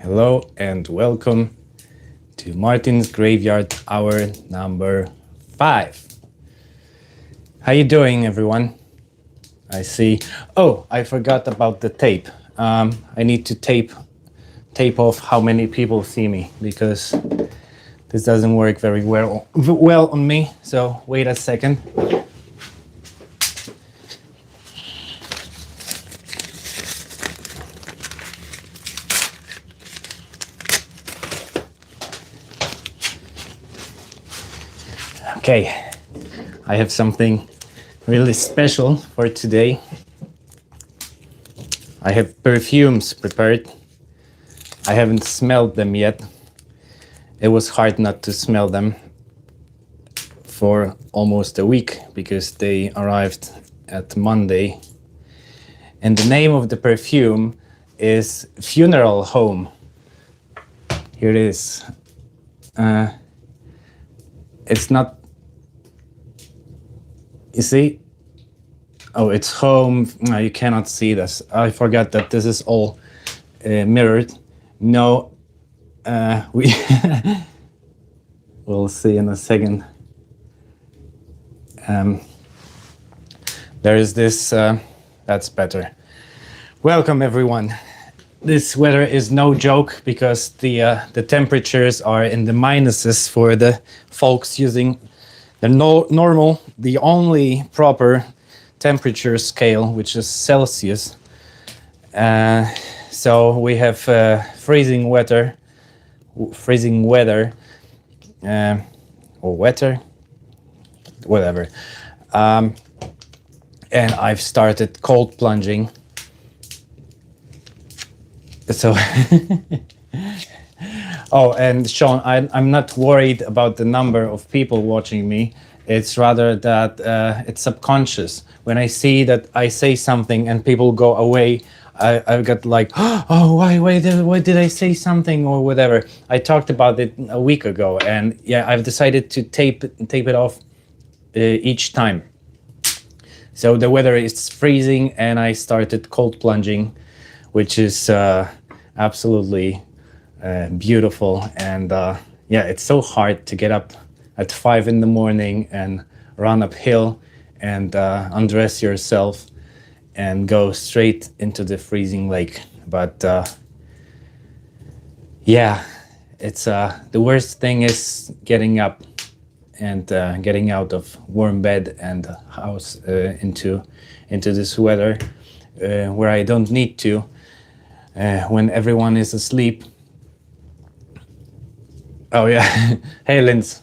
Hello and welcome to Martin's Graveyard Hour number 5. How you doing, everyone? I see. Oh, I forgot about the tape. I need to tape off how many people see me because this doesn't work very well on me. So wait a second. Okay, I have something really special for today. I have perfumes prepared. I haven't smelled them yet. It was hard not to smell them for almost a week because they arrived at Monday. And the name of the perfume is Funeral Home. Here it is. It's not. You see? Oh, it's home. No, you cannot see this. I forgot that this is all mirrored. No, we'll see in a second. There is this. That's better. Welcome, everyone. This weather is no joke because the temperatures are in the minuses for the folks using the normal, the only proper temperature scale, which is Celsius. So we have freezing weather, or wetter, whatever. And I've started cold plunging. So, oh, and Sean, I'm not worried about the number of people watching me. It's rather that it's subconscious. When I see that I say something and people go away, I got like, oh, why did I say something or whatever. I talked about it a week ago, and yeah, I've decided to tape it off each time. So the weather is freezing, and I started cold plunging, which is absolutely beautiful. And yeah, it's so hard to get up at 5 in the morning and run uphill and undress yourself and go straight into the freezing lake. But yeah, it's the worst thing is getting up and getting out of warm bed and house into this weather where I don't need to. When everyone is asleep. Oh yeah. Hey Linz,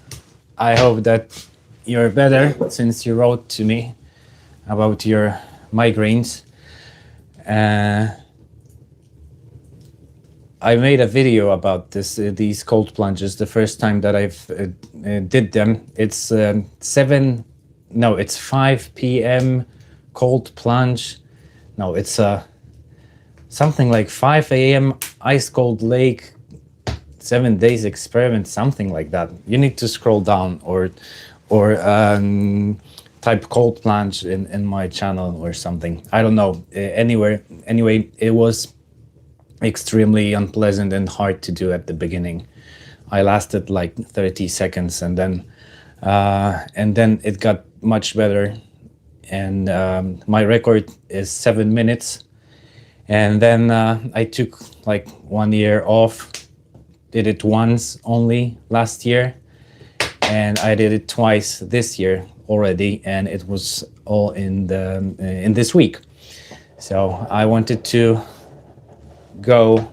I hope that you're better since you wrote to me about your migraines. I made a video about these cold plunges the first time that I've did them. It's 5 p.m. cold plunge. No, it's something like 5 a.m. ice cold lake, 7 days experiment, something like that. You need to scroll down or type cold plunge in my channel or something. I don't know. Anyway, it was extremely unpleasant and hard to do at the beginning. I lasted like 30 seconds and then it got much better. And my record is 7 minutes. And then I took like 1 year off, did it once only last year, and I did it twice this year already, and it was all in this week. So I wanted to go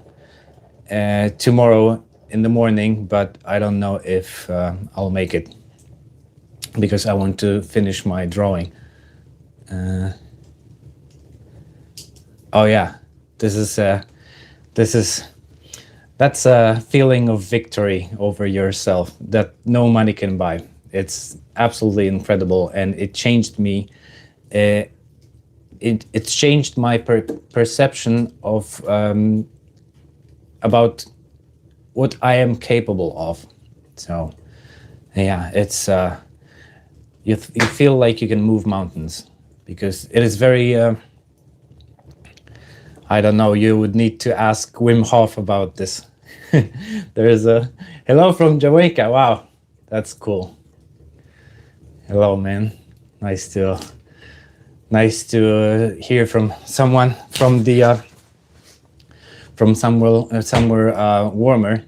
tomorrow in the morning, but I don't know if I'll make it because I want to finish my drawing. Oh yeah. That's a feeling of victory over yourself that no money can buy. It's absolutely incredible, and it changed me. It's changed my perception of about what I am capable of. So, yeah, it's you feel like you can move mountains because it is very. I don't know, you would need to ask Wim Hof about this. There's a hello from Jamaica. Wow, that's cool. Hello, man. Nice to hear from someone from somewhere warmer.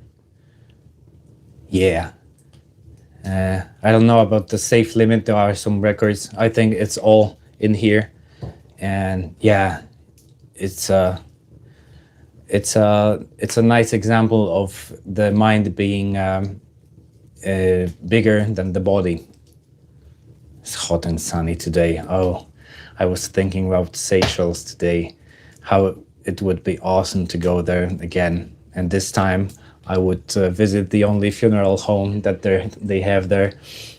Yeah. I don't know about the safe limit. There are some records. I think it's all in here, and yeah, it's it's a nice example of the mind being bigger than the body. It's hot and sunny today. Oh, I was thinking about Seychelles today, how it would be awesome to go there again. And this time I would visit the only funeral home that they have there,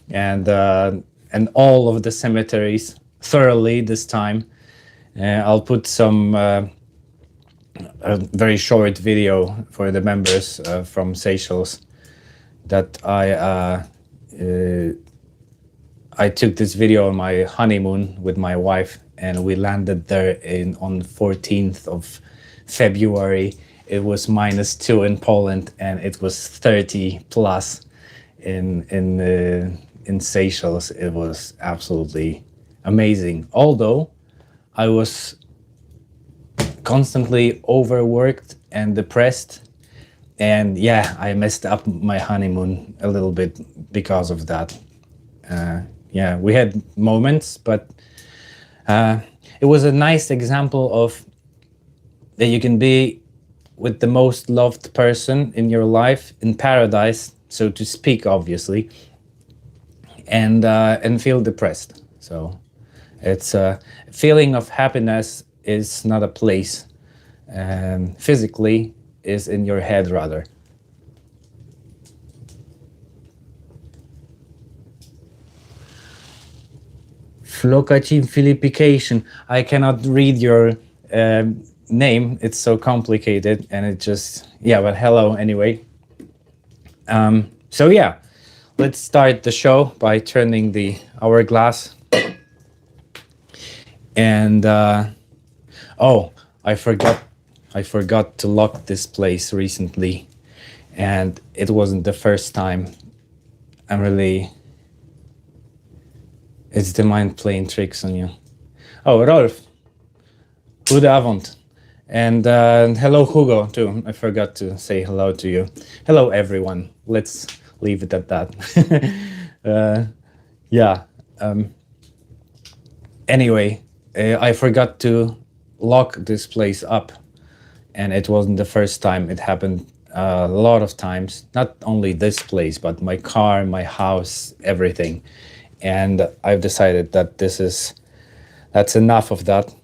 and all of the cemeteries thoroughly this time. I'll put some a very short video for the members from Seychelles that I took this video on my honeymoon with my wife, and we landed there on 14th of February. It was -2 in Poland, and it was 30 plus in Seychelles. It was absolutely amazing. Although I was constantly overworked and depressed, and yeah, I messed up my honeymoon a little bit because of that. Yeah, we had moments, but it was a nice example of that you can be with the most loved person in your life in paradise, so to speak, obviously, and feel depressed. So it's a feeling of happiness is not a place, physically is in your head rather. Flocacimfilipication. I cannot read your name. It's so complicated, and it just yeah. But hello anyway. So yeah, let's start the show by turning the hourglass. And oh, I forgot to lock this place recently, and it wasn't the first time. I'm really. It's the mind playing tricks on you. Oh, Rolf. Good avond. And hello, Hugo, too. I forgot to say hello to you. Hello, everyone. Let's leave it at that. Yeah. Anyway, I forgot to lock this place up. And it wasn't the first time. It happened a lot of times. Not only this place, but my car, my house, everything. And I've decided that that's enough of that.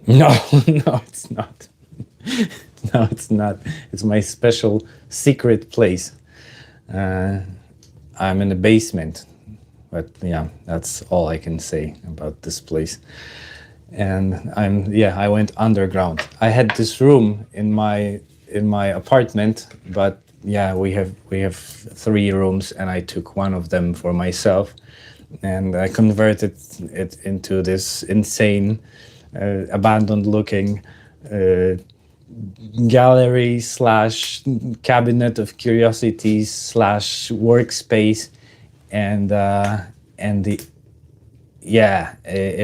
No, no, it's not. No, it's not. It's my special secret place. I'm in the basement, but yeah, that's all I can say about this place. And I went underground. I had this room in my apartment, but yeah, we have 3 rooms, and I took one of them for myself, and I converted it into this insane, abandoned looking gallery slash cabinet of curiosities slash workspace, and it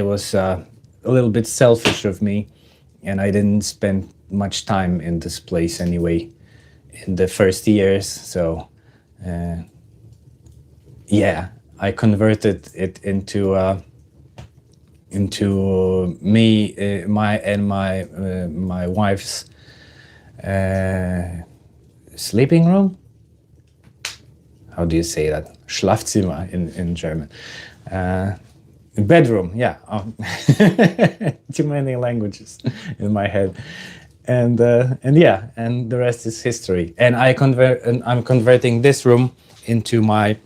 was a little bit selfish of me, and I didn't spend much time in this place anyway in the first years. So yeah, I converted it into me, my wife's sleeping room. How do you say that? Schlafzimmer in German. Bedroom, yeah. Oh. Too many languages in my head. And yeah, and the rest is history. And I'm converting this room into my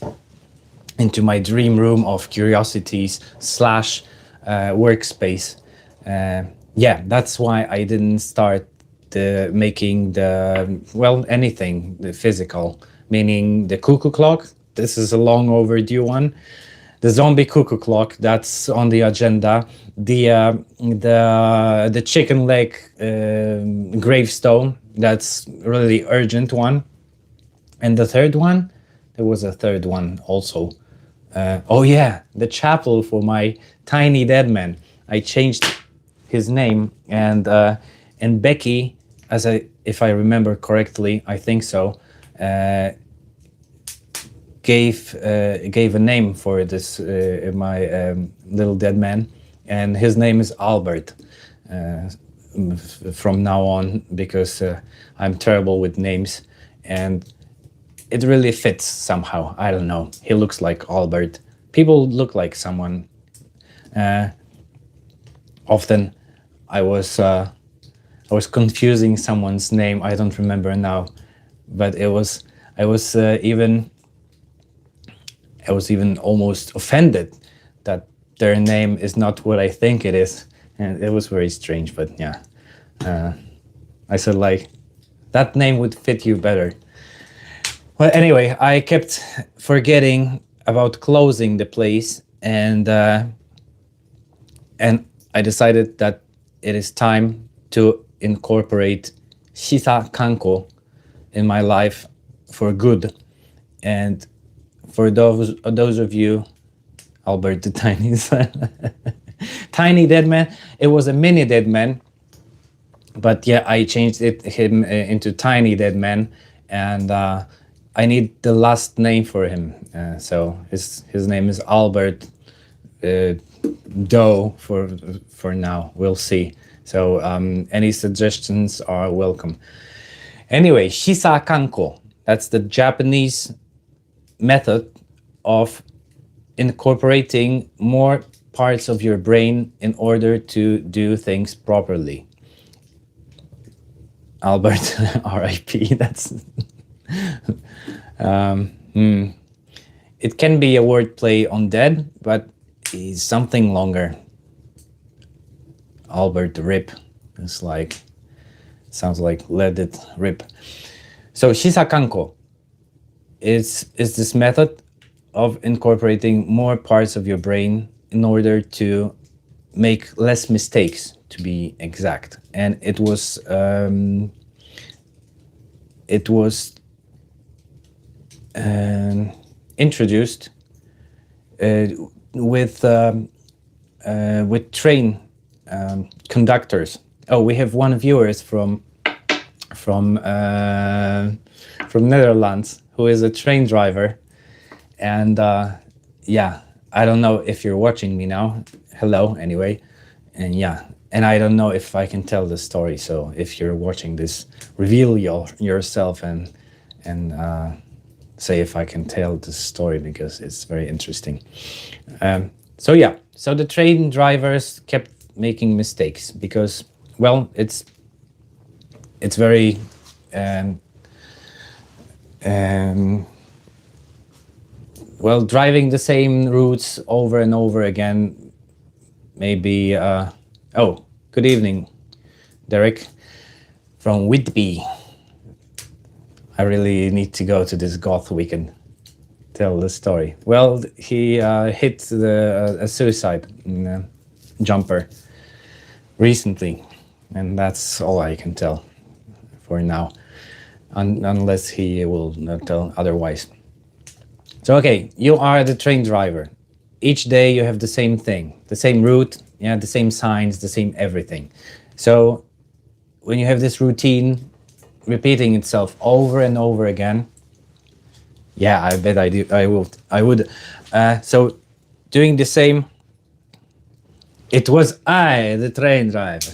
dream room of curiosities slash workspace. Yeah, that's why I didn't start making anything the physical, meaning the cuckoo clock. This is a long overdue one. The zombie cuckoo clock, that's on the agenda. The chicken leg gravestone, That's really urgent one. And the third one, there was a third one also. Oh yeah, the chapel for my tiny dead man. I changed his name, and Becky, as I if I remember correctly, I think so, gave a name for this my little dead man, and his name is Albert. From now on, because I'm terrible with names, and it really fits somehow. I don't know. He looks like Albert. People look like someone. Often, I was confusing someone's name. I don't remember now, but I was even almost offended that their name is not what I think it is, and it was very strange. But yeah, I said like that name would fit you better. Well, anyway, I kept forgetting about closing the place, and I decided that it is time to incorporate Shisa Kanko in my life for good. And for those of you, Albert the Tiny Tiny Dead Man, it was a mini Dead Man, but yeah, I changed him into Tiny Dead Man, and I need the last name for him. So his name is Albert Doe for now. We'll see. So any suggestions are welcome. Anyway, Shisa Kanko. That's the Japanese method of incorporating more parts of your brain in order to do things properly. Albert, R.I.P. That's it can be a wordplay on dead, but it's something longer. Albert Rip. It's like sounds like let it rip. So Shisakanko is this method of incorporating more parts of your brain in order to make less mistakes, to be exact. And it was introduced with train conductors. Oh, we have one viewers from Netherlands who is a train driver, and yeah, I don't know if you're watching me now. Hello, anyway, and yeah, and I don't know if I can tell the story. So if you're watching this, reveal yourself and say if I can tell this story, because it's very interesting. So yeah, so the train drivers kept making mistakes because, well, it's very well, driving the same routes over and over again. Maybe oh, good evening, Derek from Whitby. I really need to go to this goth weekend. Tell the story. Well, he hit a suicide jumper recently, and that's all I can tell for now, unless he will not tell otherwise. So okay, you are the train driver. Each day you have the same thing, the same route, yeah, the same signs, the same everything. So when you have this routine repeating itself over and over again, yeah, I bet I would. So doing the same, it was I, the train driver.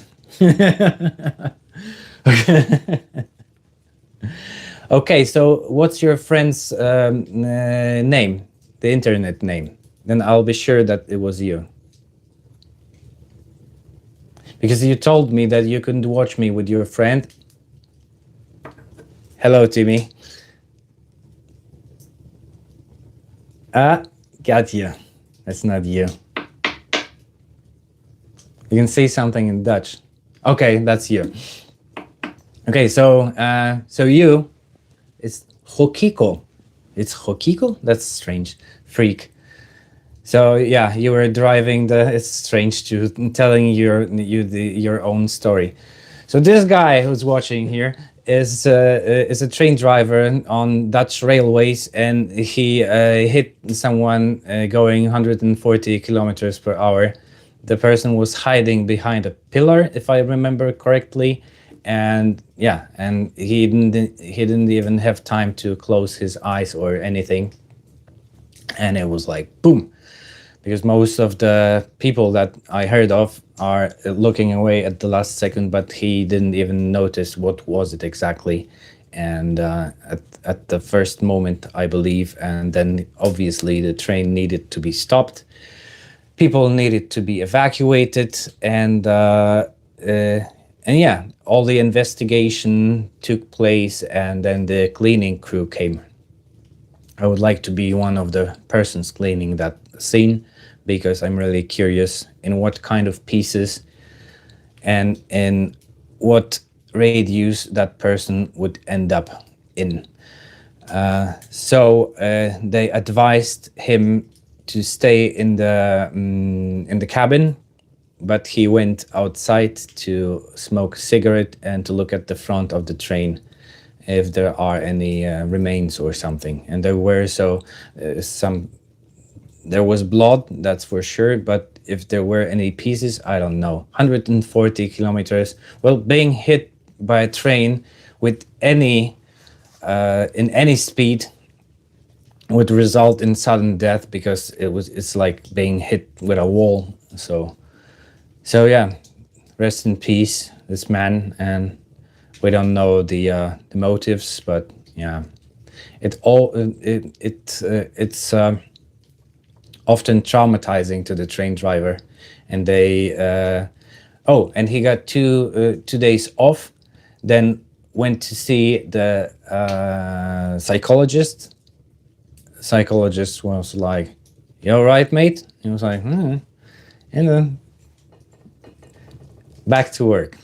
Okay, so what's your friend's name, the internet name? Then I'll be sure that it was you. Because you told me that you couldn't watch me with your friend. Hello, Timmy. Got you. That's not you. You can say something in Dutch. Okay, that's you. Okay, so you, it's Hokiko. It's Hokiko? That's strange. Freak. So yeah, you were driving it's strange telling your own story. So this guy who's watching here is a train driver on Dutch railways, and he hit someone going 140 kilometers per hour. The person was hiding behind a pillar, if I remember correctly, and yeah, and he didn't even have time to close his eyes or anything, and it was like boom, because most of the people that I heard of are looking away at the last second, but he didn't even notice what was it exactly. And at the first moment, I believe, and then obviously the train needed to be stopped. People needed to be evacuated, and yeah, all the investigation took place, and then the cleaning crew came. I would like to be one of the persons cleaning that scene, because I'm really curious in what kind of pieces and in what radius that person would end up in. So they advised him to stay in the cabin, but he went outside to smoke a cigarette and to look at the front of the train if there are any remains or something. And there were there was blood, that's for sure, but if there were any pieces, I don't know. 140 kilometers. Well, being hit by a train with in any speed would result in sudden death, because it's like being hit with a wall. So yeah, rest in peace, this man. And we don't know the motives, but yeah, it's often traumatizing to the train driver. And they and he got 2 days off, then went to see the psychologist. Psychologist was like, "You all right, mate?" He was like, and then back to work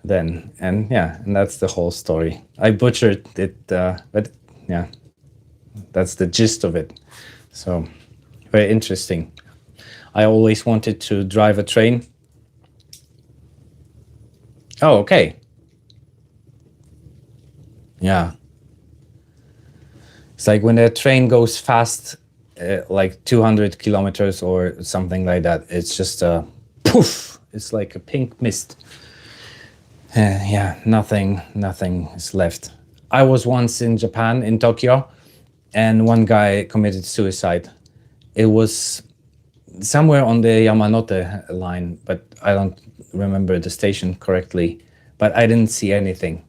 then. And yeah, and that's the whole story. I butchered it, but yeah, that's the gist of it. So very interesting. I always wanted to drive a train. Oh, okay. Yeah. It's like when a train goes fast, like 200 kilometers or something like that, it's just a poof. It's like a pink mist. Yeah, nothing is left. I was once in Japan, in Tokyo, and one guy committed suicide. It was somewhere on the Yamanote line, but I don't remember the station correctly. But I didn't see anything.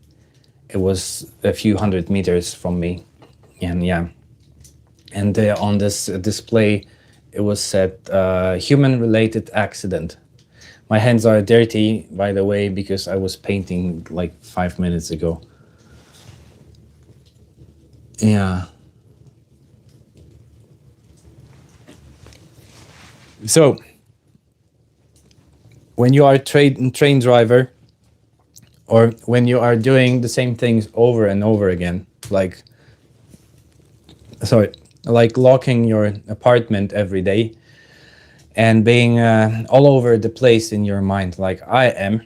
It was a few hundred meters from me. And yeah, and on this display, it was said human-related accident. My hands are dirty, by the way, because I was painting like 5 minutes ago. Yeah. So, when you are a train driver, or when you are doing the same things over and over again, like locking your apartment every day and being all over the place in your mind, like I am,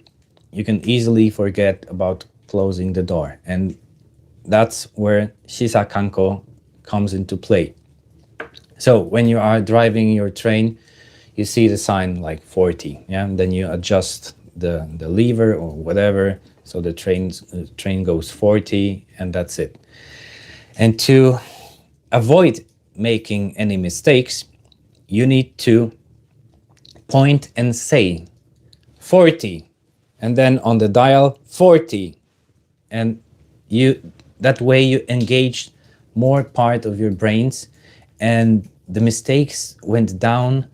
you can easily forget about closing the door. And that's where Shisa Kanko comes into play. So when you are driving your train, you see the sign like 40, yeah, and then you adjust the lever or whatever, so the train goes 40, and that's it. And to avoid making any mistakes, you need to point and say 40, and then on the dial 40, and that way you engage more part of your brains, and the mistakes went down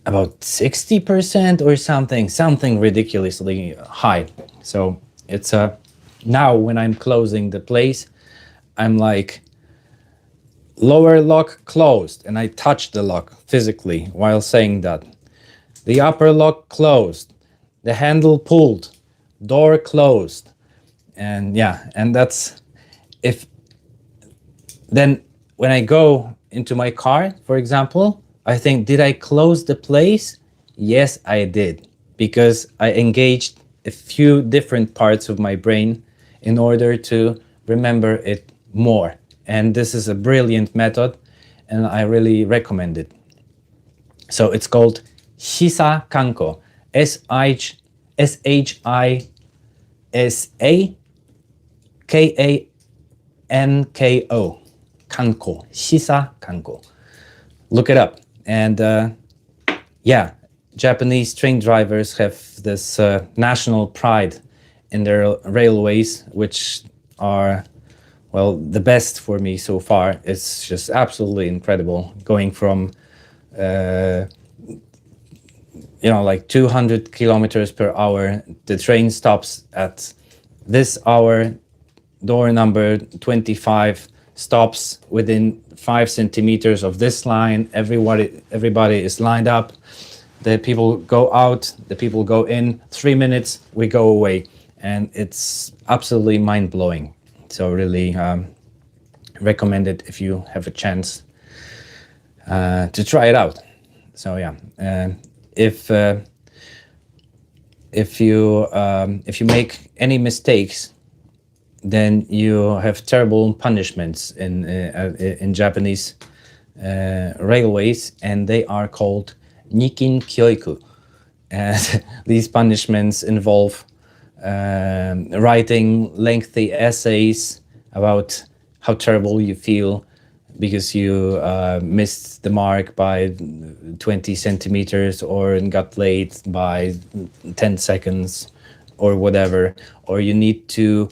about 60% or something ridiculously high. So it's now when I'm closing the place, I'm like, lower lock closed, and I touch the lock physically while saying that. The upper lock closed, the handle pulled, door closed. And yeah, and that's if then when I go into my car, for example, I think, did I close the place? Yes, I did, because I engaged a few different parts of my brain in order to remember it more. And this is a brilliant method, and I really recommend it. So it's called Shisa Kanko. Shisa Kanko. Kanko. Shisa Kanko. Look it up. And yeah, Japanese train drivers have this national pride in their railways, which are, well, the best for me so far. It's just absolutely incredible going from like 200 kilometers per hour. The train stops at this hour, door number 25 stops within 5 centimeters of this line. Everybody is lined up. The people go out, the people go in. 3 minutes, we go away. And it's absolutely mind-blowing. So really recommend it if you have a chance to try it out. So yeah, if you make any mistakes, then you have terrible punishments in Japanese railways, and they are called Nikin Kyoiku. And these punishments involve writing lengthy essays about how terrible you feel because you missed the mark by 20 centimeters or got late by 10 seconds or whatever, or you need to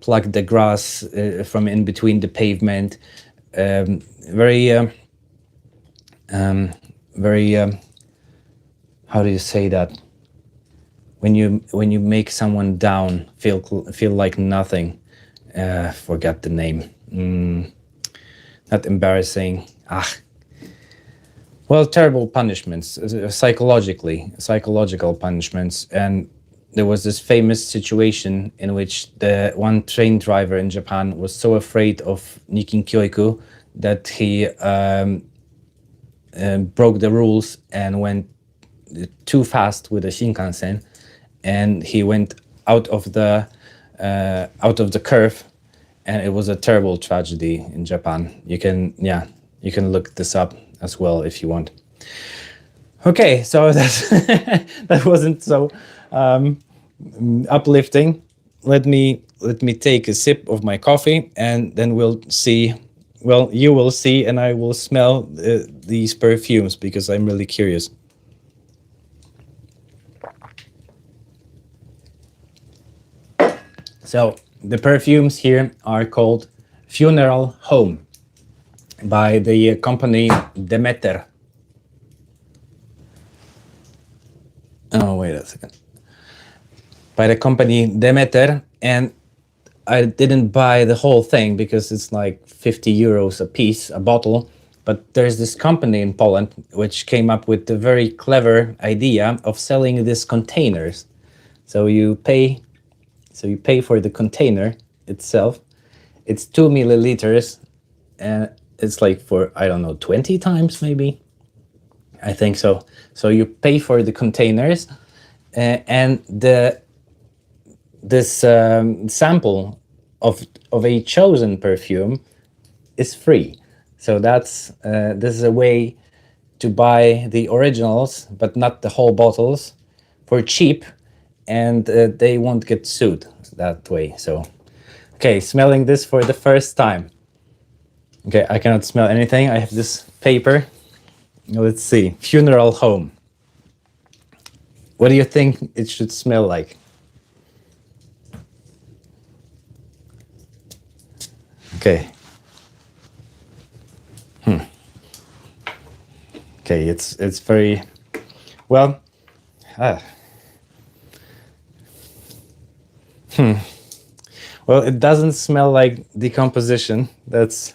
pluck the grass from in between the pavement. Very how do you say that? When you make someone down, feel like nothing. Forget the name. Not embarrassing. Well, terrible punishments, psychological punishments. And there was this famous situation in which the one train driver in Japan was so afraid of Nikin Kyoiku that he broke the rules and went too fast with the Shinkansen, and he went out of the curve, and it was a terrible tragedy in Japan. You can look this up as well if you want. Okay, so that wasn't so uplifting. Let me take a sip of my coffee, and then we'll see. Well, you will see, and I will smell these perfumes because I'm really curious. So the perfumes here are called Funeral Home by the company Demeter. Oh, wait a second. By the company Demeter, and I didn't buy the whole thing because it's like 50 euros a piece, a bottle. But there's this company in Poland which came up with the very clever idea of selling these containers. So you pay for the container itself. It's 2 milliliters, and it's like for, I don't know, 20 times maybe. I think so. So you pay for the containers, and this sample of a chosen perfume is free. So this is a way to buy the originals, but not the whole bottles, for cheap, and they won't get sued that way. So, okay, smelling this for the first time. Okay, I cannot smell anything. I have this paper. Let's see. Funeral Home. What do you think it should smell like? Okay. Okay, it's very well. Well, it doesn't smell like decomposition. That's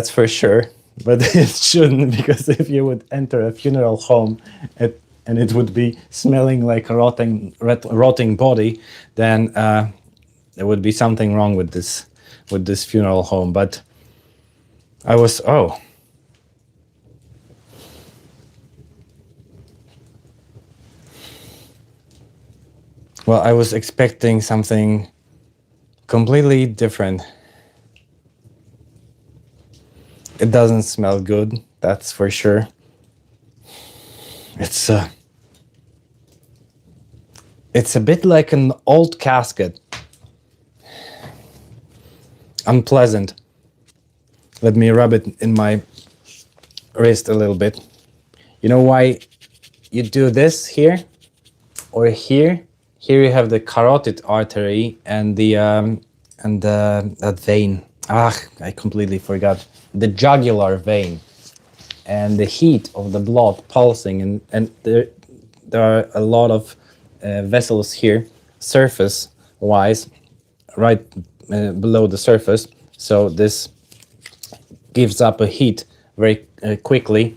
for sure. But it shouldn't, because if you would enter a funeral home and it would be smelling like a rotting body, then there would be something wrong with this funeral home. But I was well, I was expecting something completely different. It doesn't smell good, that's for sure. It's it's a bit like an old casket. Unpleasant. Let me rub it in my wrist a little bit. You know why you do this here or here? Here you have the carotid artery and the that vein. I completely forgot. The jugular vein, and the heat of the blood pulsing, and there are a lot of vessels here, surface wise, right below the surface. So this gives up a heat very quickly.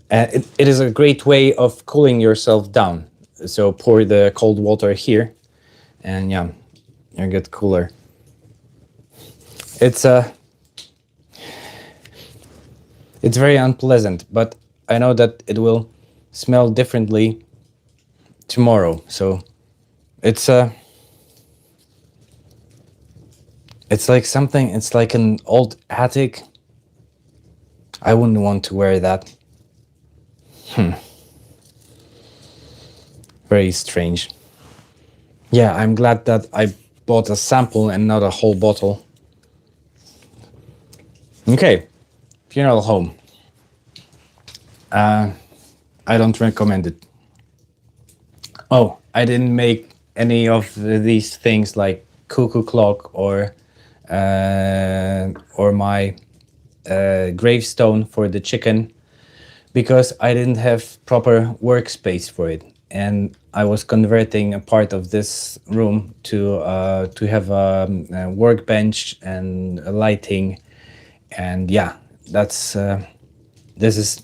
It is a great way of cooling yourself down. So pour the cold water here, and yeah, you get cooler. It's very unpleasant, but I know that it will smell differently tomorrow. So it's like something. It's like an old attic. I wouldn't want to wear that. Very strange. Yeah, I'm glad that I bought a sample and not a whole bottle. Okay, funeral home. I don't recommend it. Oh, I didn't make any of these things like cuckoo clock or my gravestone for the chicken, because I didn't have proper workspace for it, and I was converting a part of this room to have a workbench and a lighting, and yeah, that's this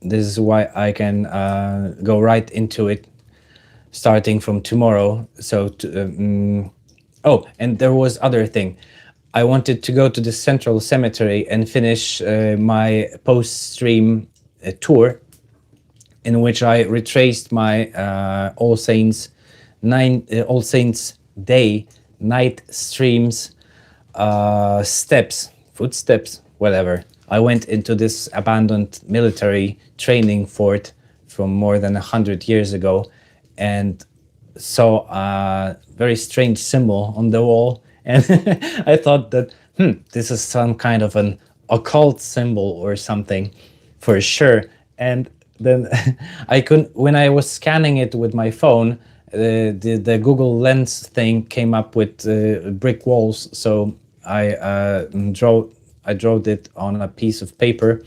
is why I can go right into it, starting from tomorrow. So, oh, and there was other thing. I wanted to go to the Central Cemetery and finish my post-stream tour, in which I retraced my All Saints Day night streams, steps, footsteps, whatever. I went into this abandoned military training fort from more than 100 years ago, and saw a very strange symbol on the wall, and I thought that this is some kind of an occult symbol or something, for sure. And then I couldn't, when I was scanning it with my phone, the Google Lens thing came up with brick walls, so I drew it on a piece of paper,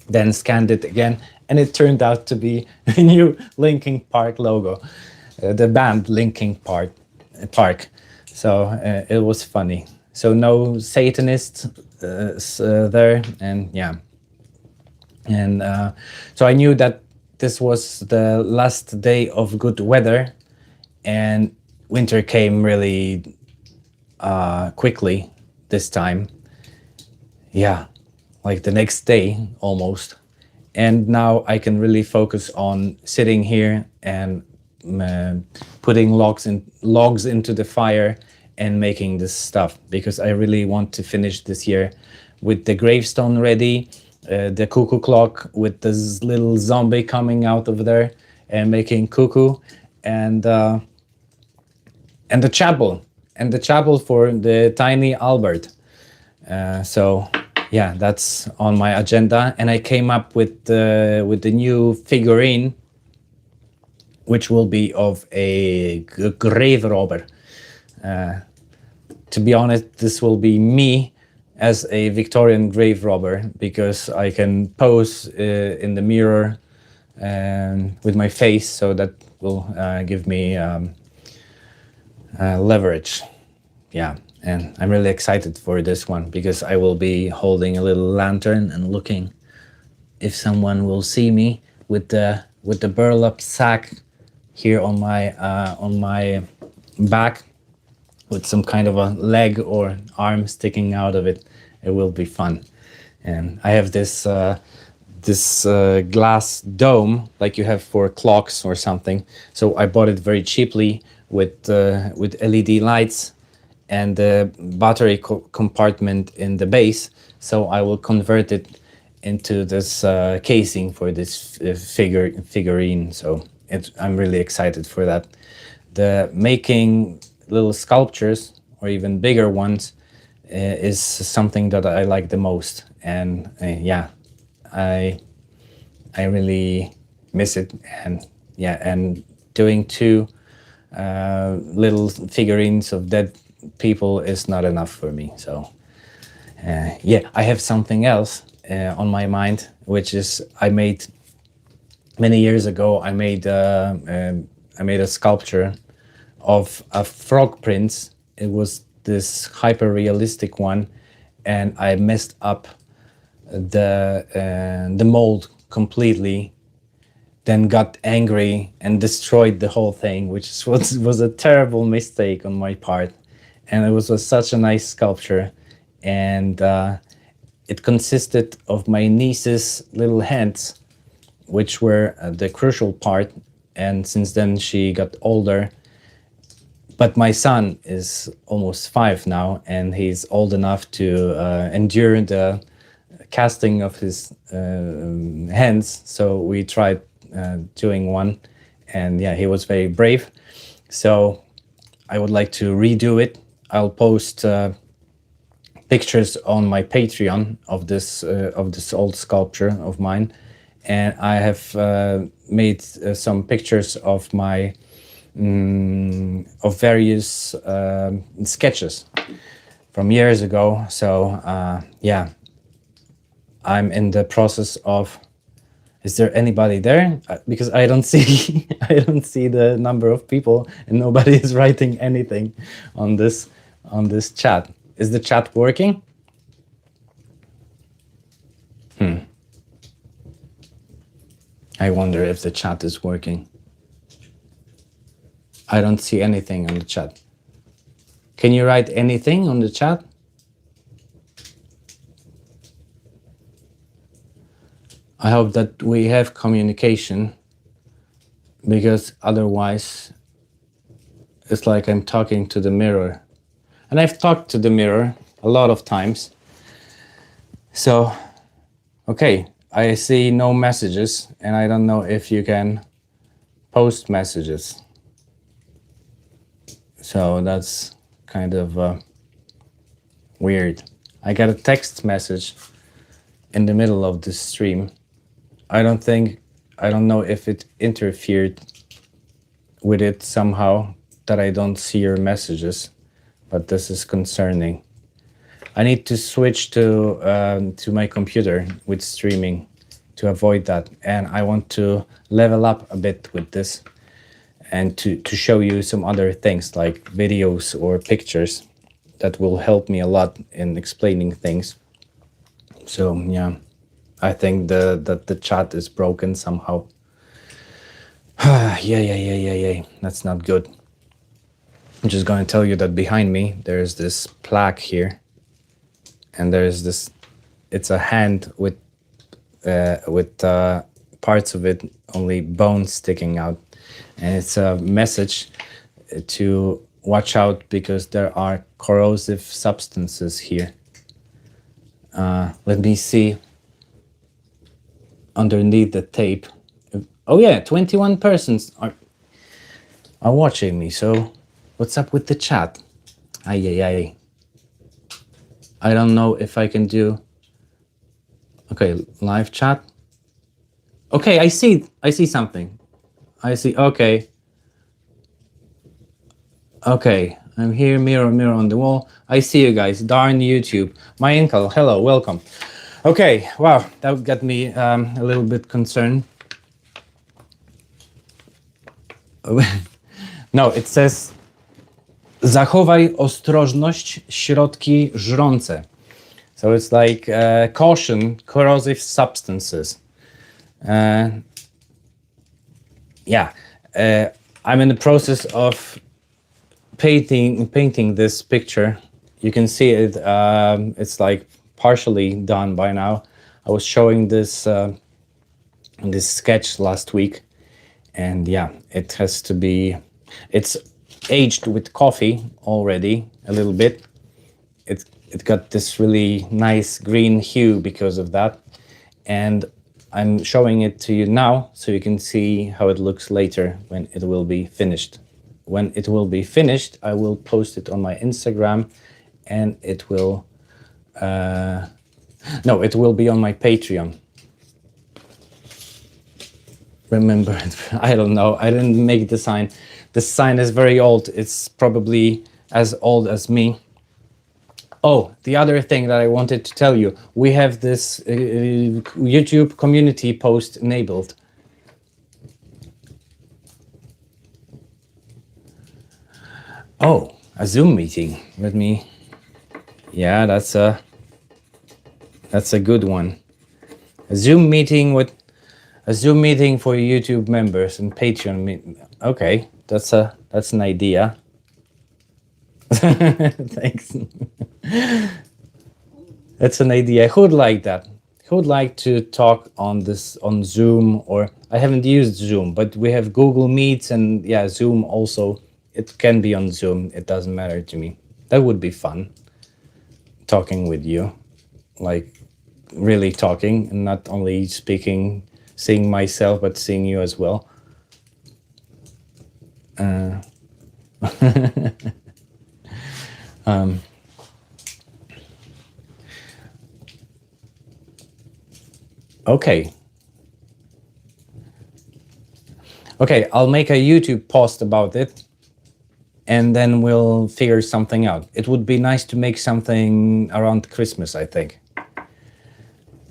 then scanned it again, and it turned out to be a new Linkin Park logo, the band Linkin Park. So it was funny. So no Satanists there, and yeah. And so I knew that this was the last day of good weather, and winter came really quickly this time. Yeah, like the next day almost. And now I can really focus on sitting here and putting logs into the fire and making this stuff, because I really want to finish this year with the gravestone ready, the cuckoo clock with this little zombie coming out of there and making cuckoo, and the chapel for the tiny Albert. So yeah, that's on my agenda, and I came up with the new figurine, which will be of a grave robber. To be honest, this will be me as a Victorian grave robber, because I can pose in the mirror with my face, so that will give me leverage. Yeah, and I'm really excited for this one, because I will be holding a little lantern and looking if someone will see me with the burlap sack here on my back, with some kind of a leg or arm sticking out of it. It will be fun. And I have this glass dome like you have for clocks or something. So I bought it very cheaply with LED lights, and the battery compartment in the base. So I will convert it into this casing for this figurine. So I'm really excited for that. The making little sculptures or even bigger ones is something that I like the most, and yeah, I really miss it, and yeah, and doing two little figurines of dead people is not enough for me. So yeah, I have something else on my mind, which is I made many years ago. I made a sculpture of a frog prince. It was this hyper realistic one, and I messed up the mold completely, then got angry and destroyed the whole thing, which was a terrible mistake on my part. And it was such a nice sculpture, and it consisted of my niece's little hands, which were the crucial part. And since then she got older, but my son is almost 5 now, and he's old enough to endure the casting of his hands. So we tried doing one, and yeah, he was very brave. So I would like to redo it. I'll post pictures on my Patreon of this old sculpture of mine, and I have made some pictures of my of various sketches from years ago. So yeah, I'm in the process of. Is there anybody there? Because I don't see I don't see the number of people, and nobody is writing anything on this chat. Is the chat working? I wonder if the chat is working. I don't see anything on the chat. Can you write anything on the chat? I hope that we have communication, because otherwise it's like I'm talking to the mirror. And I've talked to the mirror a lot of times. So, okay, I see no messages, and I don't know if you can post messages. So that's kind of weird. I got a text message in the middle of this stream. I don't know if it interfered with it somehow that I don't see your messages, but this is concerning. I need to switch to my computer with streaming to avoid that, and I want to level up a bit with this and to show you some other things like videos or pictures that will help me a lot in explaining things. So yeah, I think that the chat is broken somehow. Yeah. That's not good. I'm just going to tell you that behind me there's this plaque here, and there's this. It's a hand with parts of it only bones sticking out, and it's a message to watch out because there are corrosive substances here. Let me see underneath the tape. Oh yeah, 21 persons are watching me. So what's up with the chat? Ay. I don't know if I can do. Okay, live chat. Okay, I see something. I see. Okay, I'm here. Mirror on the wall. I see you guys. Darn YouTube. My uncle. Hello, welcome. Okay, wow, that got me a little bit concerned. No, it says zachowaj ostrożność, środki żrące. So it's like caution, corrosive substances. Yeah, I'm in the process of painting this picture. You can see it. It's like partially done by now. I was showing this this sketch last week, and yeah, it has to be. It's aged with coffee already a little bit. It got this really nice green hue because of that, and I'm showing it to you now so you can see how it looks later when it will be finished. When it will be finished, I will post it on my Instagram, and it will no, it will be on my Patreon. Remember, I don't know, I didn't make the sign. The sign is very old. It's probably as old as me. Oh, the other thing that I wanted to tell you, we have this YouTube community post enabled. Oh, a Zoom meeting. Let me, yeah, that's a good one. A Zoom meeting for YouTube members and Patreon. Okay, that's an idea. Thanks. That's an idea. Who would like that? Who would like to talk on Zoom? Or I haven't used Zoom, but we have Google Meets, and yeah, Zoom also. It can be on Zoom. It doesn't matter to me. That would be fun. Talking with you, like really talking, and not only speaking, seeing myself, but seeing you as well. Okay. Okay, I'll make a YouTube post about it, and then we'll figure something out. It would be nice to make something around Christmas, I think.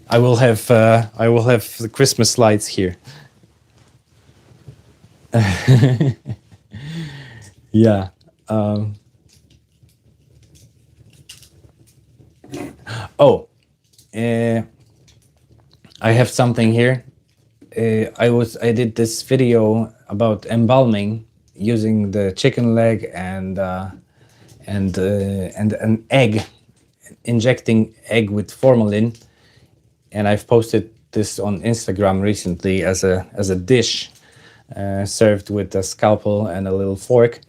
I will have the Christmas lights here. Yeah. Oh, I have something here. I did this video about embalming using the chicken leg and an egg, injecting egg with formalin, and I've posted this on Instagram recently as a dish, served with a scalpel and a little fork,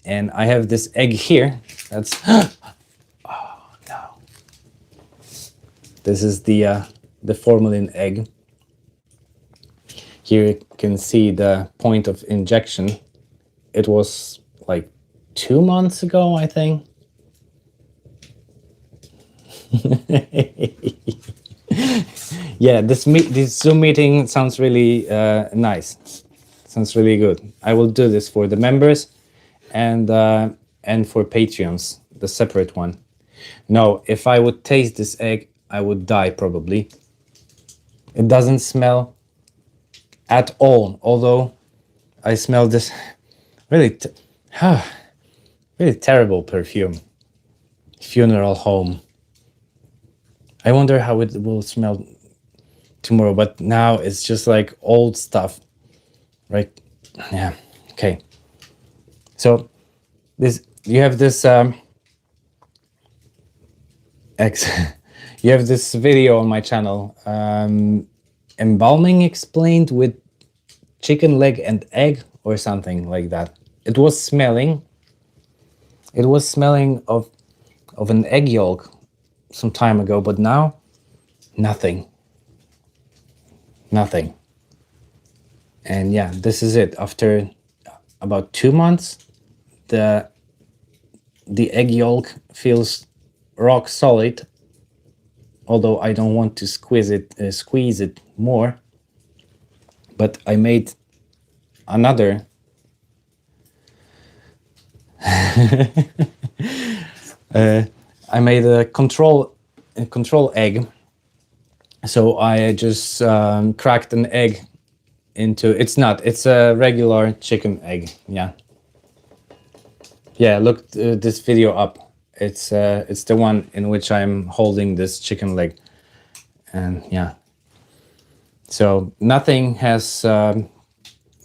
and I have this egg here. That's oh no! This is the formalin egg. Here you can see the point of injection. It was like 2 months ago, I think. Yeah, this Zoom meeting sounds really nice. Sounds really good. I will do this for the members and for Patreons, the separate one. No, if I would taste this egg, I would die probably. It doesn't smell at all, although I smell this really really terrible perfume. Funeral home. I wonder how it will smell tomorrow, but now it's just like old stuff, right? Yeah. Okay. So you have this you have this video on my channel, embalming explained with chicken leg and egg or something like that. It was smelling of an egg yolk some time ago, but now nothing. And yeah, this is it. After about 2 months, the egg yolk feels rock solid, although I don't want to squeeze it more. But I made another I made a control egg. So I just cracked an egg into, it's a regular chicken egg. Yeah, look this video up. It's the one in which I'm holding this chicken leg, and yeah, so nothing has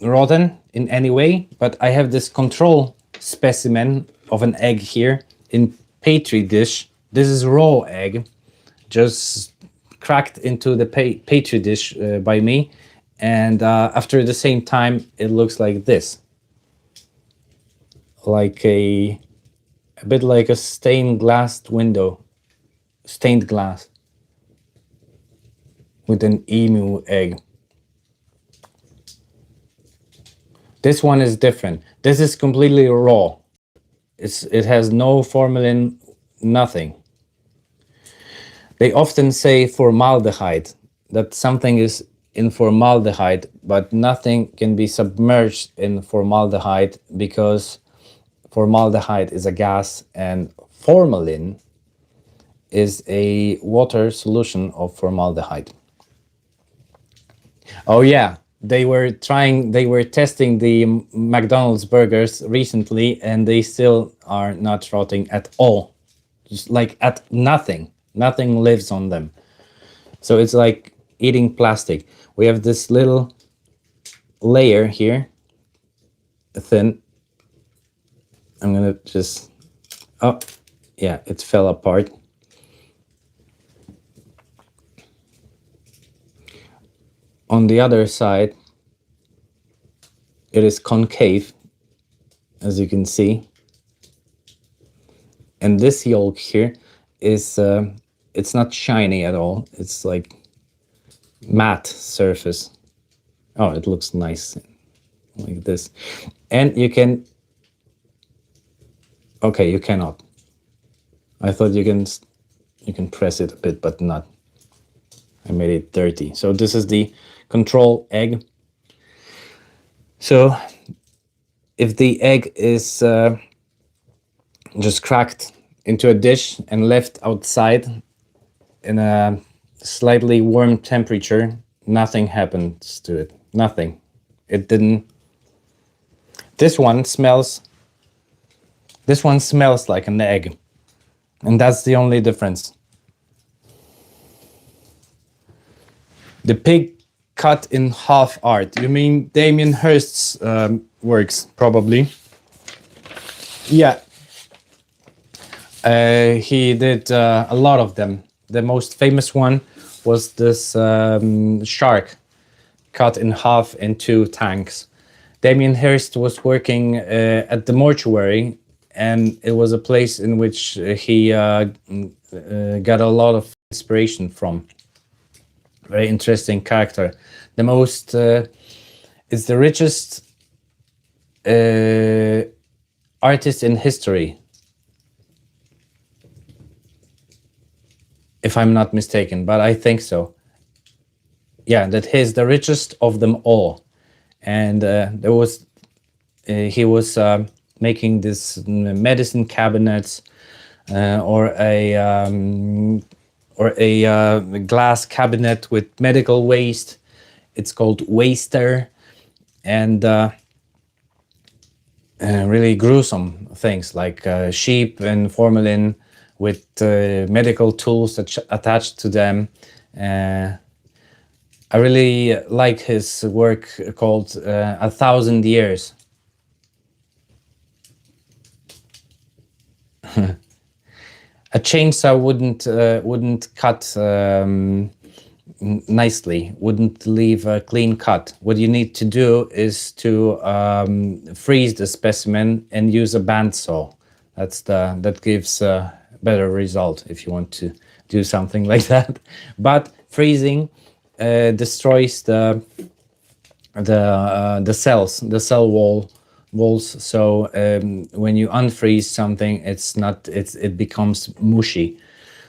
rotten in any way, but I have this control specimen of an egg here in Petri dish. This is raw egg, just cracked into the Petri dish by me, and after the same time it looks like this. like a bit like a stained glass window, stained glass with an emu egg. This one is different. This is completely raw. It has no formalin, nothing. They often say formaldehyde, that something is in formaldehyde, but nothing can be submerged in formaldehyde because formaldehyde is a gas and formalin is a water solution of formaldehyde. Oh yeah, they were testing the McDonald's burgers recently, and they still are not rotting at all. Just like at nothing lives on them. So it's like eating plastic. We have this little layer here, thin. I'm gonna just, oh yeah, it fell apart. On the other side, it is concave, as you can see. And this yolk here is, it's not shiny at all. It's like matte surface. Oh, it looks nice like this. And you can, okay, you cannot. I thought you can press it a bit, but not. I made it dirty. So this is the control egg. So if the egg is just cracked into a dish and left outside in a slightly warm temperature, nothing happens to it. Nothing. It didn't. This one smells like an egg. And that's the only difference. The pig cut in half art. You mean Damien Hirst's works, probably? Yeah. He did a lot of them. The most famous one was this shark cut in half in 2 tanks. Damien Hirst was working at the mortuary, and it was a place in which he got a lot of inspiration from. Very interesting character. The most is the richest artist in history, if I'm not mistaken, but I think so. Yeah, that he's the richest of them all. And he was making this medicine cabinets or a glass cabinet with medical waste. It's called waster, and really gruesome things like sheep and formalin with medical tools attached to them. I really like his work called 1,000 Years. A chainsaw wouldn't cut nicely, wouldn't leave a clean cut. What you need to do is to freeze the specimen and use a bandsaw. That gives a better result if you want to do something like that. But freezing destroys the cells, the cell walls. So when you unfreeze something, it becomes mushy.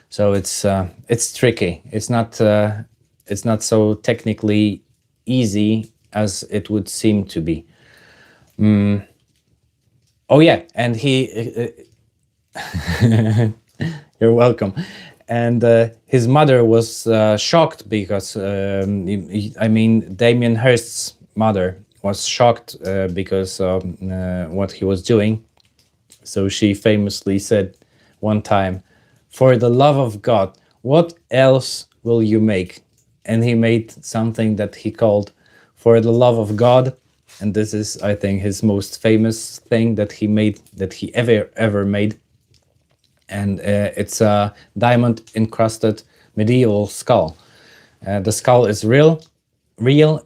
So it's tricky. It's not so technically easy as it would seem to be. Oh yeah, and you're welcome. And his mother was shocked because I mean Damien Hirst's mother was shocked because of what he was doing. So she famously said one time, "For the love of God, what else will you make?" And he made something that he called "For the Love of God." And this is, I think, his most famous thing that he made, that he ever made. And it's a diamond encrusted medieval skull. The skull is real,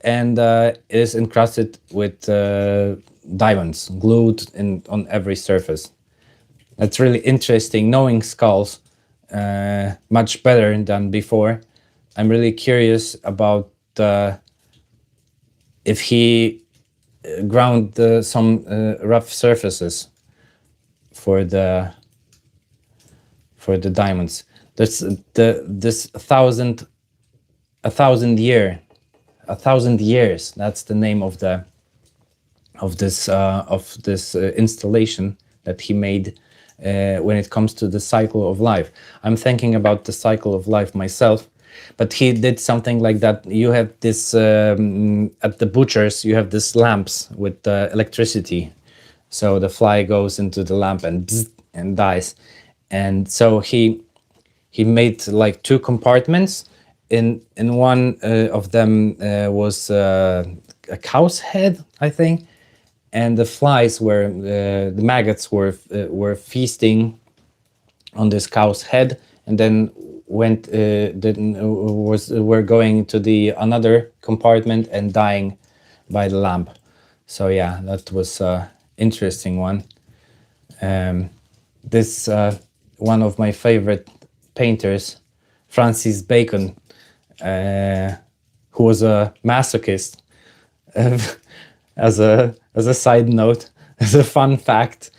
and it is encrusted with diamonds glued in on every surface. That's really interesting. Knowing skulls much better than before, I'm really curious about if he ground some rough surfaces for the diamonds. There's this a thousand year, a thousand years. That's the name of the of this installation that he made when it comes to the cycle of life. I'm thinking about the cycle of life myself, but he did something like that. You have this at the butchers. You have these lamps with electricity, so the fly goes into the lamp and bzz, and dies. And so he made like two compartments. In one of them was a cow's head, I think, and the flies were the maggots were feasting on this cow's head, and then were going to the another compartment and dying by the lamp. So yeah, that was interesting one. This one of my favorite painters, Francis Bacon, who was a masochist. As a side note, as a fun fact,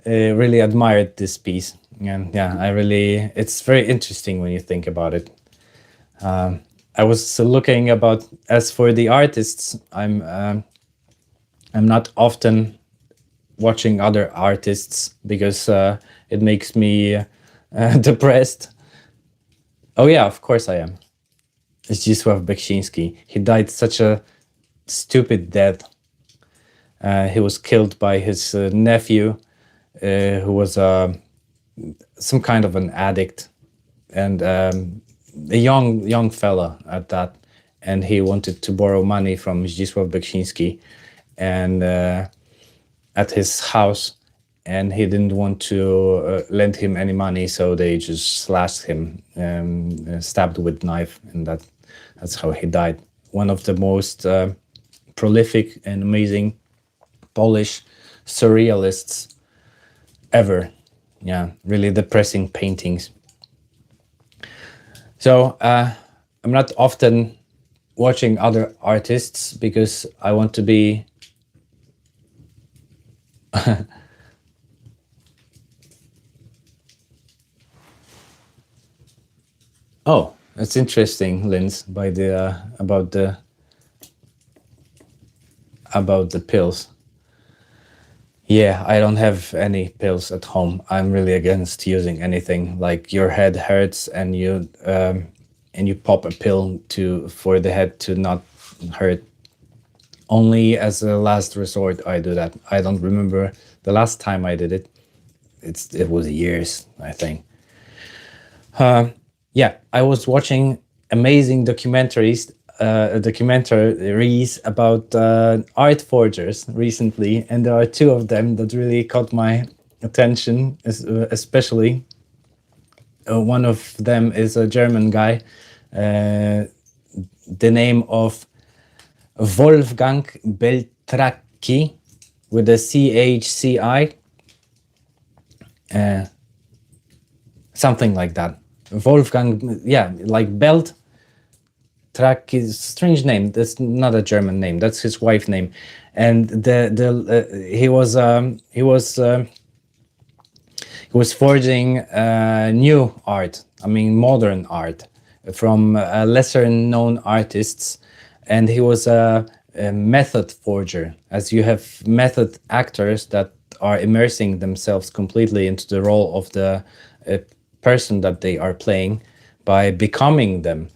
really admired this piece, and yeah, it's very interesting when you think about it. I was looking about as for the artists, I'm not often watching other artists because it makes me depressed. Oh yeah, of course I am. Zdzisław Beksiński. He died such a stupid death. He was killed by his nephew, who was some kind of an addict, and a young fella at that. And he wanted to borrow money from Zdzisław Beksiński, and at his house, and he didn't want to lend him any money, so they just slashed him, stabbed with knife, and that's how he died. One of the most prolific and amazing Polish surrealists ever. Yeah, really depressing paintings. So I'm not often watching other artists because I want to be oh, that's interesting, Linz, by the about the pills. Yeah, I don't have any pills at home. I'm really against using anything. Like your head hurts and you pop a pill for the head to not hurt. Only as a last resort I do that. I don't remember the last time I did it. It was years, I think. Yeah, I was watching amazing documentaries about art forgers recently, and there are two of them that really caught my attention, especially. One of them is a German guy, the name of Wolfgang Beltracchi, with a CHCI, something like that. Wolfgang, yeah, like Belt. Track is strange name. That's not a German name. That's his wife's name, and he was forging new art. I mean, modern art from lesser known artists, and he was a method forger. As you have method actors that are immersing themselves completely into the role of the person that they are playing by becoming them.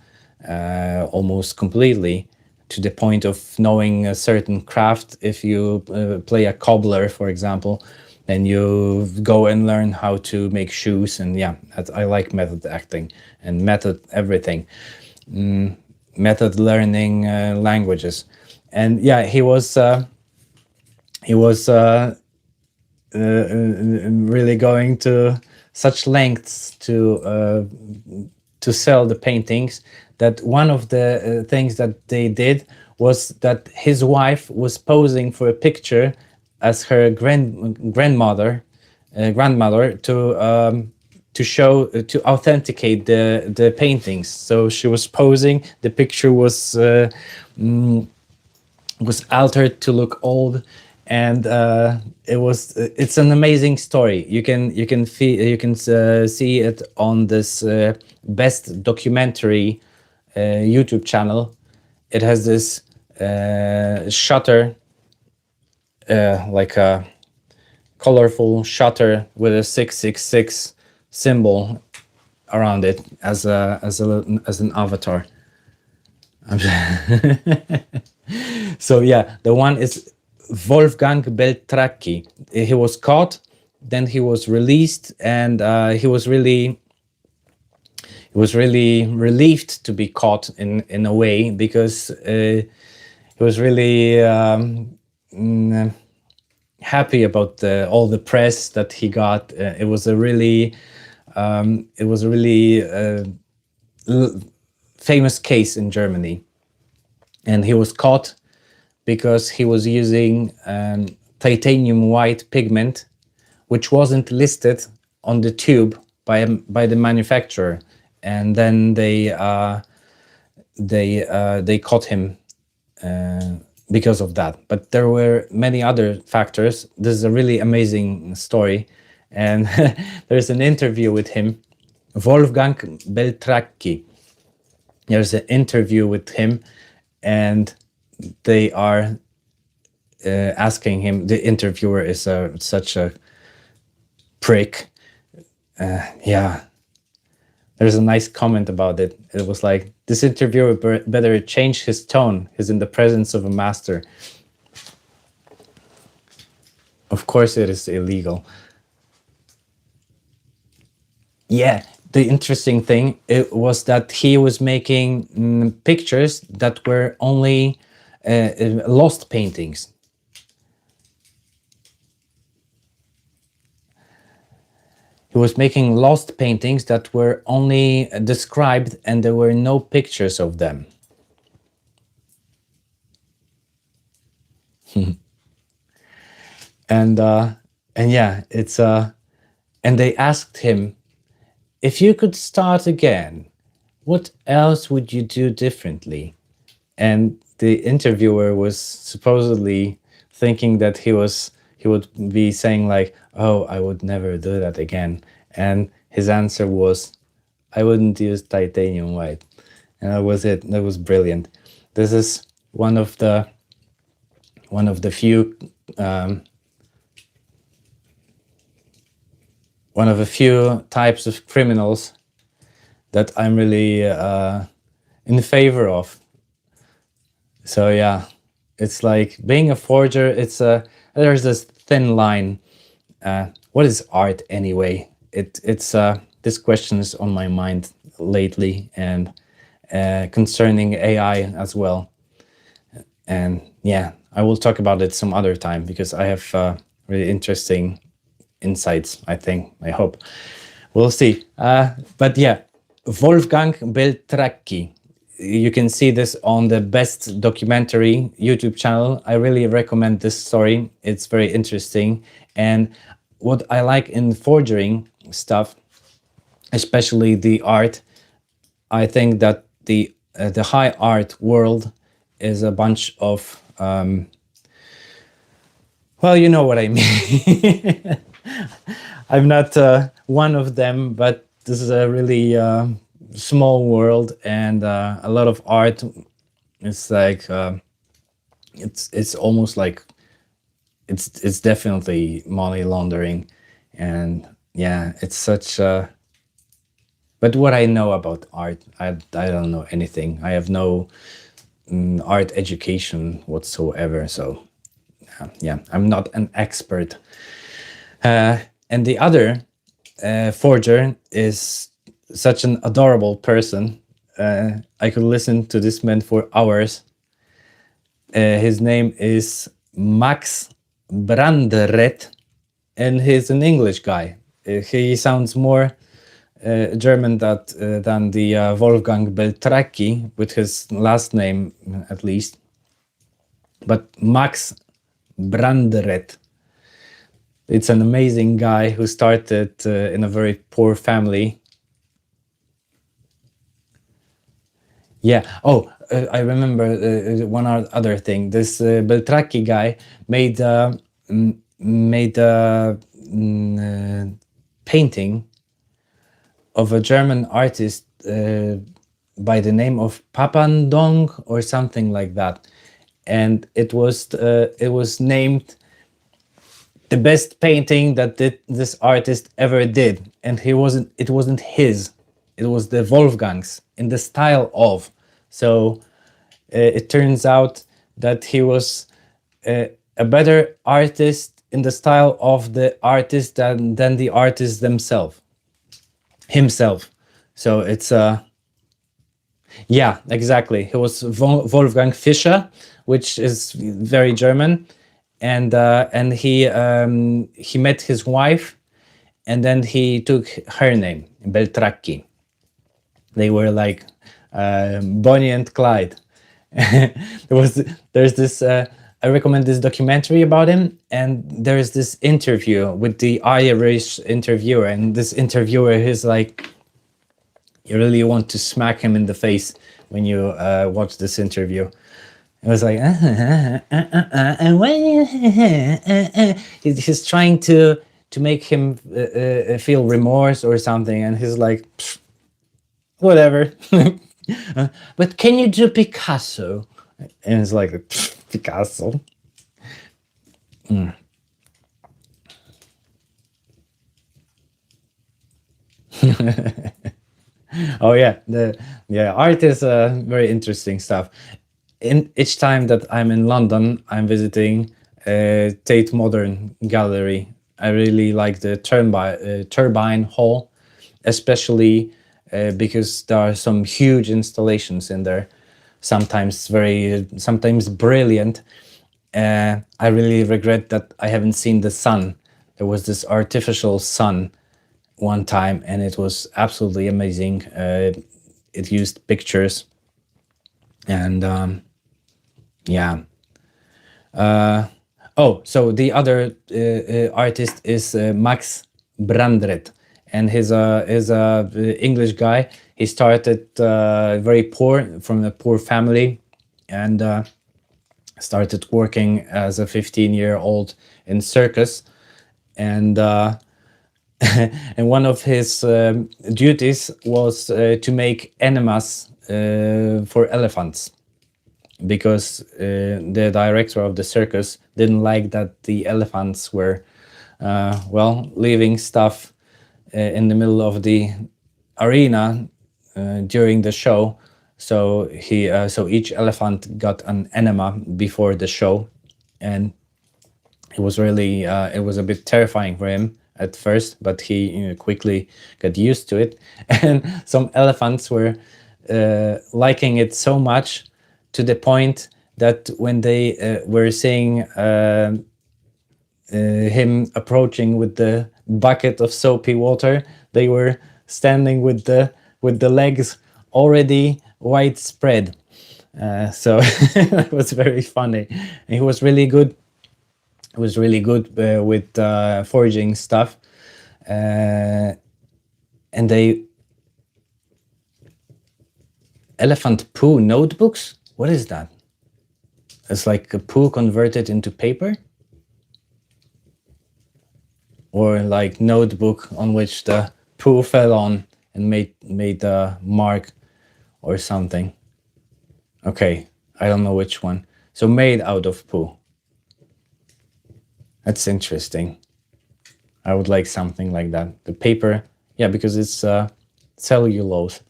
Almost completely, to the point of knowing a certain craft. If you play a cobbler, for example, then you go and learn how to make shoes. And yeah, I like method acting and method everything, method learning languages. And yeah, he was really going to such lengths to sell the paintings, that one of the things that they did was that his wife was posing for a picture as her grandmother to show to authenticate the paintings. So she was posing. The picture was altered to look old, and it's an amazing story. You can see it on this best documentary YouTube channel. It has this shutter, like a colorful shutter with a 666 symbol around it as an avatar. So yeah, the one is Wolfgang Beltracchi. He was caught, then he was released, and he was really relieved to be caught in a way, because he was really happy about all the press that he got. It was a really famous case in Germany, and he was caught because he was using titanium white pigment, which wasn't listed on the tube by the manufacturer, and then they caught him because of that. But there were many other factors. This is a really amazing story, and there's an interview with him, Wolfgang Beltracchi. There's an interview with him, and they are asking him. The interviewer is such a prick. Yeah, there's a nice comment about it. It was like, this interviewer better change his tone. He's in the presence of a master. Of course it is illegal. Yeah, the interesting thing it was that he was making pictures that were only lost paintings. He was making lost paintings that were only described, and there were no pictures of them. And yeah, it's and they asked him, if you could start again, what else would you do differently? And the interviewer was supposedly thinking that he would be saying like, oh, I would never do that again. And his answer was, I wouldn't use titanium white. And that was it. That was brilliant. This is one of the few one of a few types of criminals that I'm really in favor of. So yeah, it's like being a forger. There's this thin line. What is art anyway? It's this question is on my mind lately, and concerning AI as well. And yeah, I will talk about it some other time, because I have really interesting insights, I hope. We'll see. But yeah, Wolfgang Beltracchi. You can see this on the Best Documentary YouTube channel. I really recommend this story. It's very interesting. And what I like in forging stuff, especially the art, I think that the high art world is a bunch of well, you know what I mean. I'm not one of them, but this is a really small world, and a lot of art. It's like it's almost like it's definitely money laundering, and yeah, it's such a. But what I know about art, I don't know anything. I have no art education whatsoever, so yeah, I'm not an expert. And the other forger is such an adorable person. I could listen to this man for hours. His name is Max Brandreth, and he's an English guy. He sounds more German than the Wolfgang Beltracchi, with his last name at least. But Max Brandreth, It's an amazing guy who started in a very poor family. Yeah. Oh, I remember one other thing. This Beltracchi guy made made a painting of a German artist by the name of Papandong or something like that, and it was named the best painting that this artist ever did, and it wasn't his, it was the Wolfgang's in the style of. So it turns out that he was a better artist in the style of the artist than the artist themselves himself. So it's yeah, exactly. He was Wolfgang Fischer, which is very German, and he met his wife, and then he took her name, Beltracchi. They were like Bonnie and Clyde. There's this. I recommend this documentary about him, and there's this interview with the Irish interviewer, and this interviewer is like, you really want to smack him in the face when you watch this interview. It was like, and when he's trying to make him feel remorse or something, and he's like, whatever. But can you do Picasso? And it's like, Picasso. Oh yeah, the art is very interesting stuff. In each time that I'm in London, I'm visiting Tate Modern Gallery. I really like the Turbine Hall, especially because there are some huge installations in there. Sometimes brilliant. I really regret that I haven't seen the sun. There was this artificial sun one time, and it was absolutely amazing. It used pictures, and yeah. Oh, so the other artist is Max Brandreth, and he's a English guy. He started very poor, from a poor family, and started working as a 15-year-old in circus, and and one of his duties was to make enemas for elephants, because the director of the circus didn't like that the elephants were leaving stuff in the middle of the arena during the show. So so each elephant got an enema before the show, and it was really it was a bit terrifying for him at first, but he quickly got used to it. And some elephants were liking it so much, to the point that when they were seeing him approaching with the bucket of soapy water, they were standing with the legs already widespread. So it was very funny. And he was really good. He was really good with forging stuff, and they elephant poo notebooks. What is that? It's like a poo converted into paper, or like notebook on which the poo fell on and made a mark or something. Okay, I don't know which one. So made out of poo. That's interesting. I would like something like that. The paper, yeah, because it's cellulose,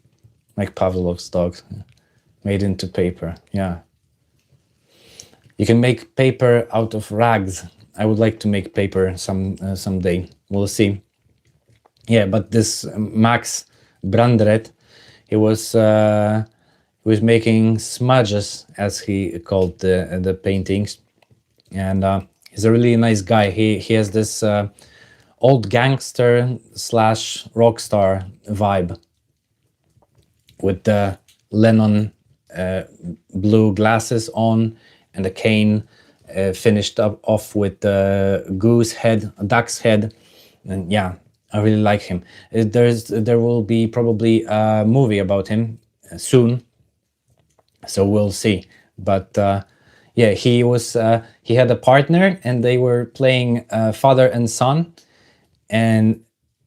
like Pavlov's dogs, made into paper. Yeah. You can make paper out of rags. I would like to make paper someday. We'll see. Yeah, but this Max Brandreth, he was making smudges, as he called the paintings, and he's a really nice guy. He has this old gangster slash rock star vibe, with the Lennon blue glasses on, and a cane, finished up off with goose head, duck's head, and yeah, I really like him. There will be probably a movie about him soon, so we'll see. But yeah, he had a partner, and they were playing father and son, and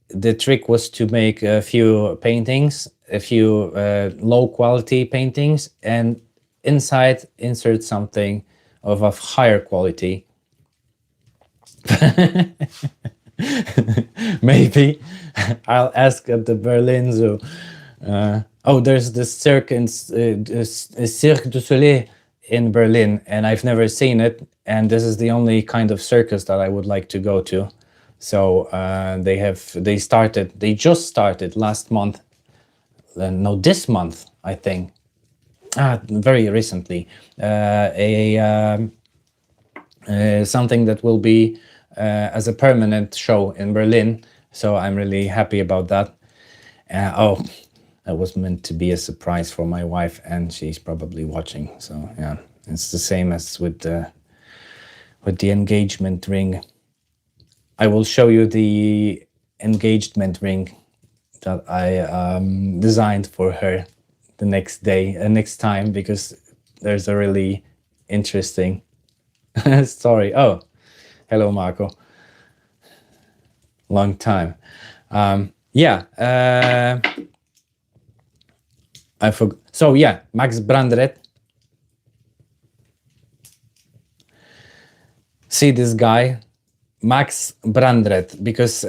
the trick was to make a few paintings, a few low quality paintings, and inside insert something of a higher quality. Maybe I'll ask at the Berlin Zoo. Oh, there's this Cirque du Soleil in Berlin, and I've never seen it. And this is the only kind of circus that I would like to go to. So they just started last month. No, this month, I think. Very recently, something that will be as a permanent show in Berlin. So I'm really happy about that. Oh, that was meant to be a surprise for my wife, and she's probably watching. So yeah, it's the same as with the engagement ring. I will show you the engagement ring that I designed for her the next day, next time, because there's a really interesting story. Oh, hello, Marco. Long time. Yeah. I forgot. So yeah, Max Brandreth. See this guy, Max Brandreth, because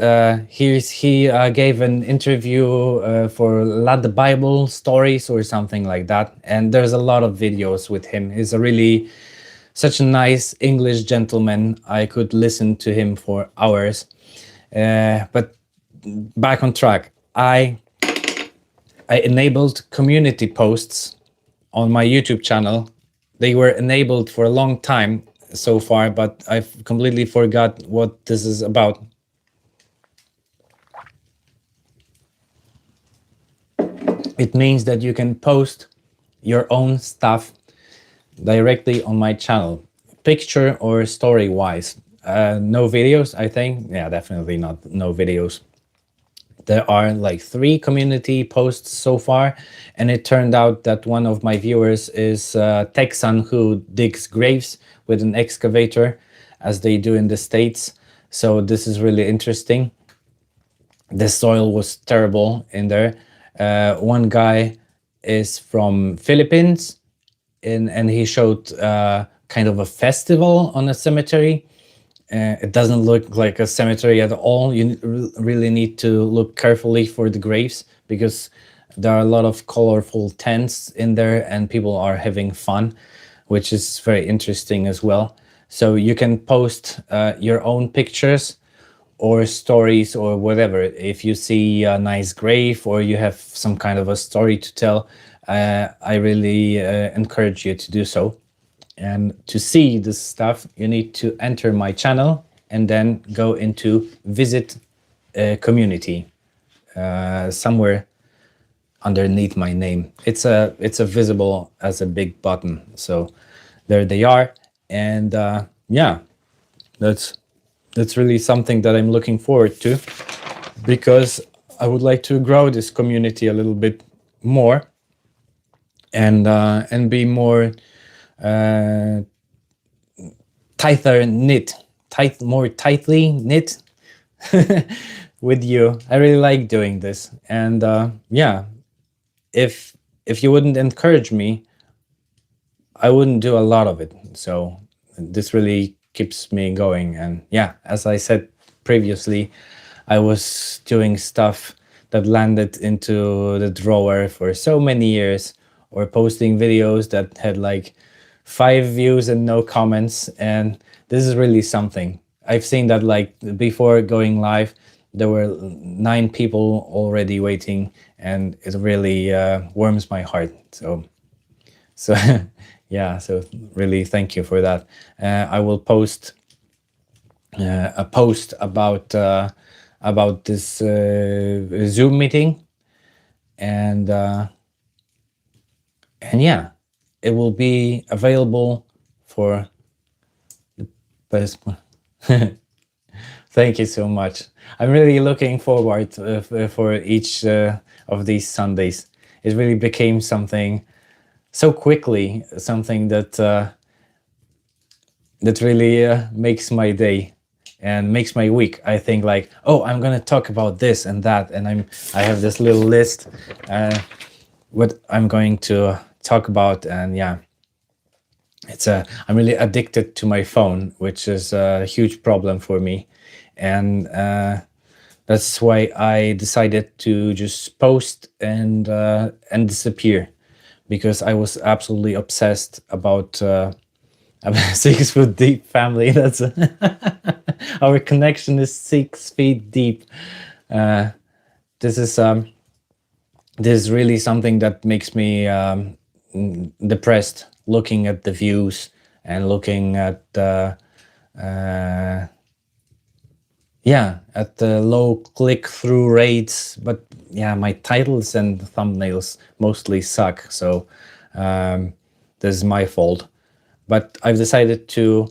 he gave an interview for Lad Bible Stories or something like that, and there's a lot of videos with him. He's a really such a nice English gentleman. I could listen to him for hours. But back on track, I enabled community posts on my YouTube channel. They were enabled for a long time so far, but I've completely forgot what this is about. It means that you can post your own stuff directly on my channel, picture or story wise. No videos, I think. Yeah, definitely not no videos. There are like 3 community posts so far, and it turned out that one of my viewers is a Texan who digs graves with an excavator, as they do in the States. So this is really interesting. The soil was terrible in there. One guy is from Philippines, and he showed kind of a festival on a cemetery. It doesn't look like a cemetery at all. You really need to look carefully for the graves, because there are a lot of colorful tents in there and people are having fun, which is very interesting as well. So you can post your own pictures or stories or whatever. If you see a nice grave or you have some kind of a story to tell, I really encourage you to do so. And to see this stuff, you need to enter my channel and then go into visit community somewhere underneath my name. It's a visible as a big button. So there they are. And yeah, that's really something that I'm looking forward to, because I would like to grow this community a little bit more, and be more more tightly knit with you. I really like doing this, and yeah, if you wouldn't encourage me, I wouldn't do a lot of it. So this really keeps me going. And yeah, as I said previously, I was doing stuff that landed into the drawer for so many years, or posting videos that had like 5 views and no comments. And this is really something. I've seen that like before going live, there were 9 people already waiting, and it really warms my heart. So yeah, so really thank you for that. I will post a post about this Zoom meeting, and yeah, it will be available for Thank you so much. I'm really looking forward for each of these Sundays. It really became something so quickly, something that that really makes my day and makes my week. I think like, oh, I'm gonna talk about this and that, and I have this little list, what I'm going to talk about, and yeah, I'm really addicted to my phone, which is a huge problem for me, and that's why I decided to just post and disappear, because I was absolutely obsessed about a 6 foot deep family. That's our connection is 6 feet deep. Uh, this is this is really something that makes me depressed, looking at the views and looking at yeah, at the low click-through rates. But yeah, my titles and thumbnails mostly suck, so this is my fault. But I've decided to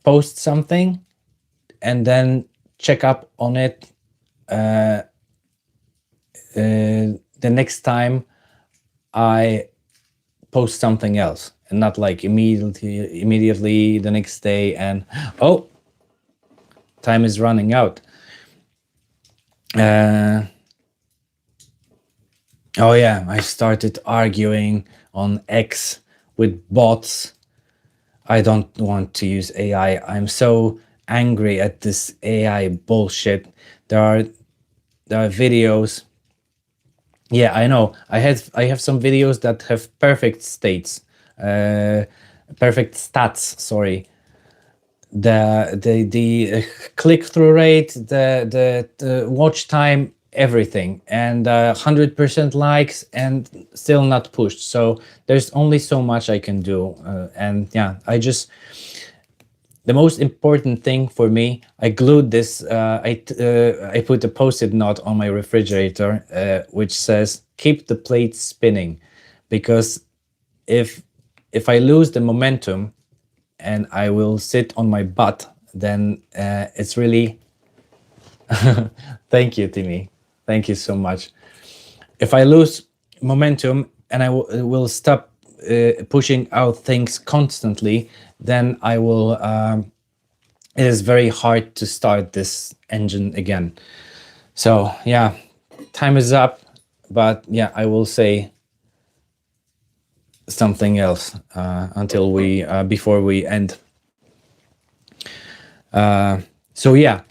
post something and then check up on it the next time I post something else, and not like immediately the next day and oh, time is running out. Oh yeah, I started arguing on X with bots. I don't want to use AI. I'm so angry at this AI bullshit. There are videos. Yeah, I know. I have some videos that have perfect states, perfect stats. Sorry, the click through rate, the watch time, everything, and 100% likes, and still not pushed. So there's only so much I can do, and yeah, the most important thing for me, I glued this. I put a post-it note on my refrigerator, which says "Keep the plate spinning," because if I lose the momentum and I will sit on my butt, then it's really. Thank you, Timmy. Thank you so much. If I lose momentum and I will stop pushing out things constantly, then I will. It is very hard to start this engine again. So yeah, time is up, but yeah, I will say something else until we before we end. So yeah,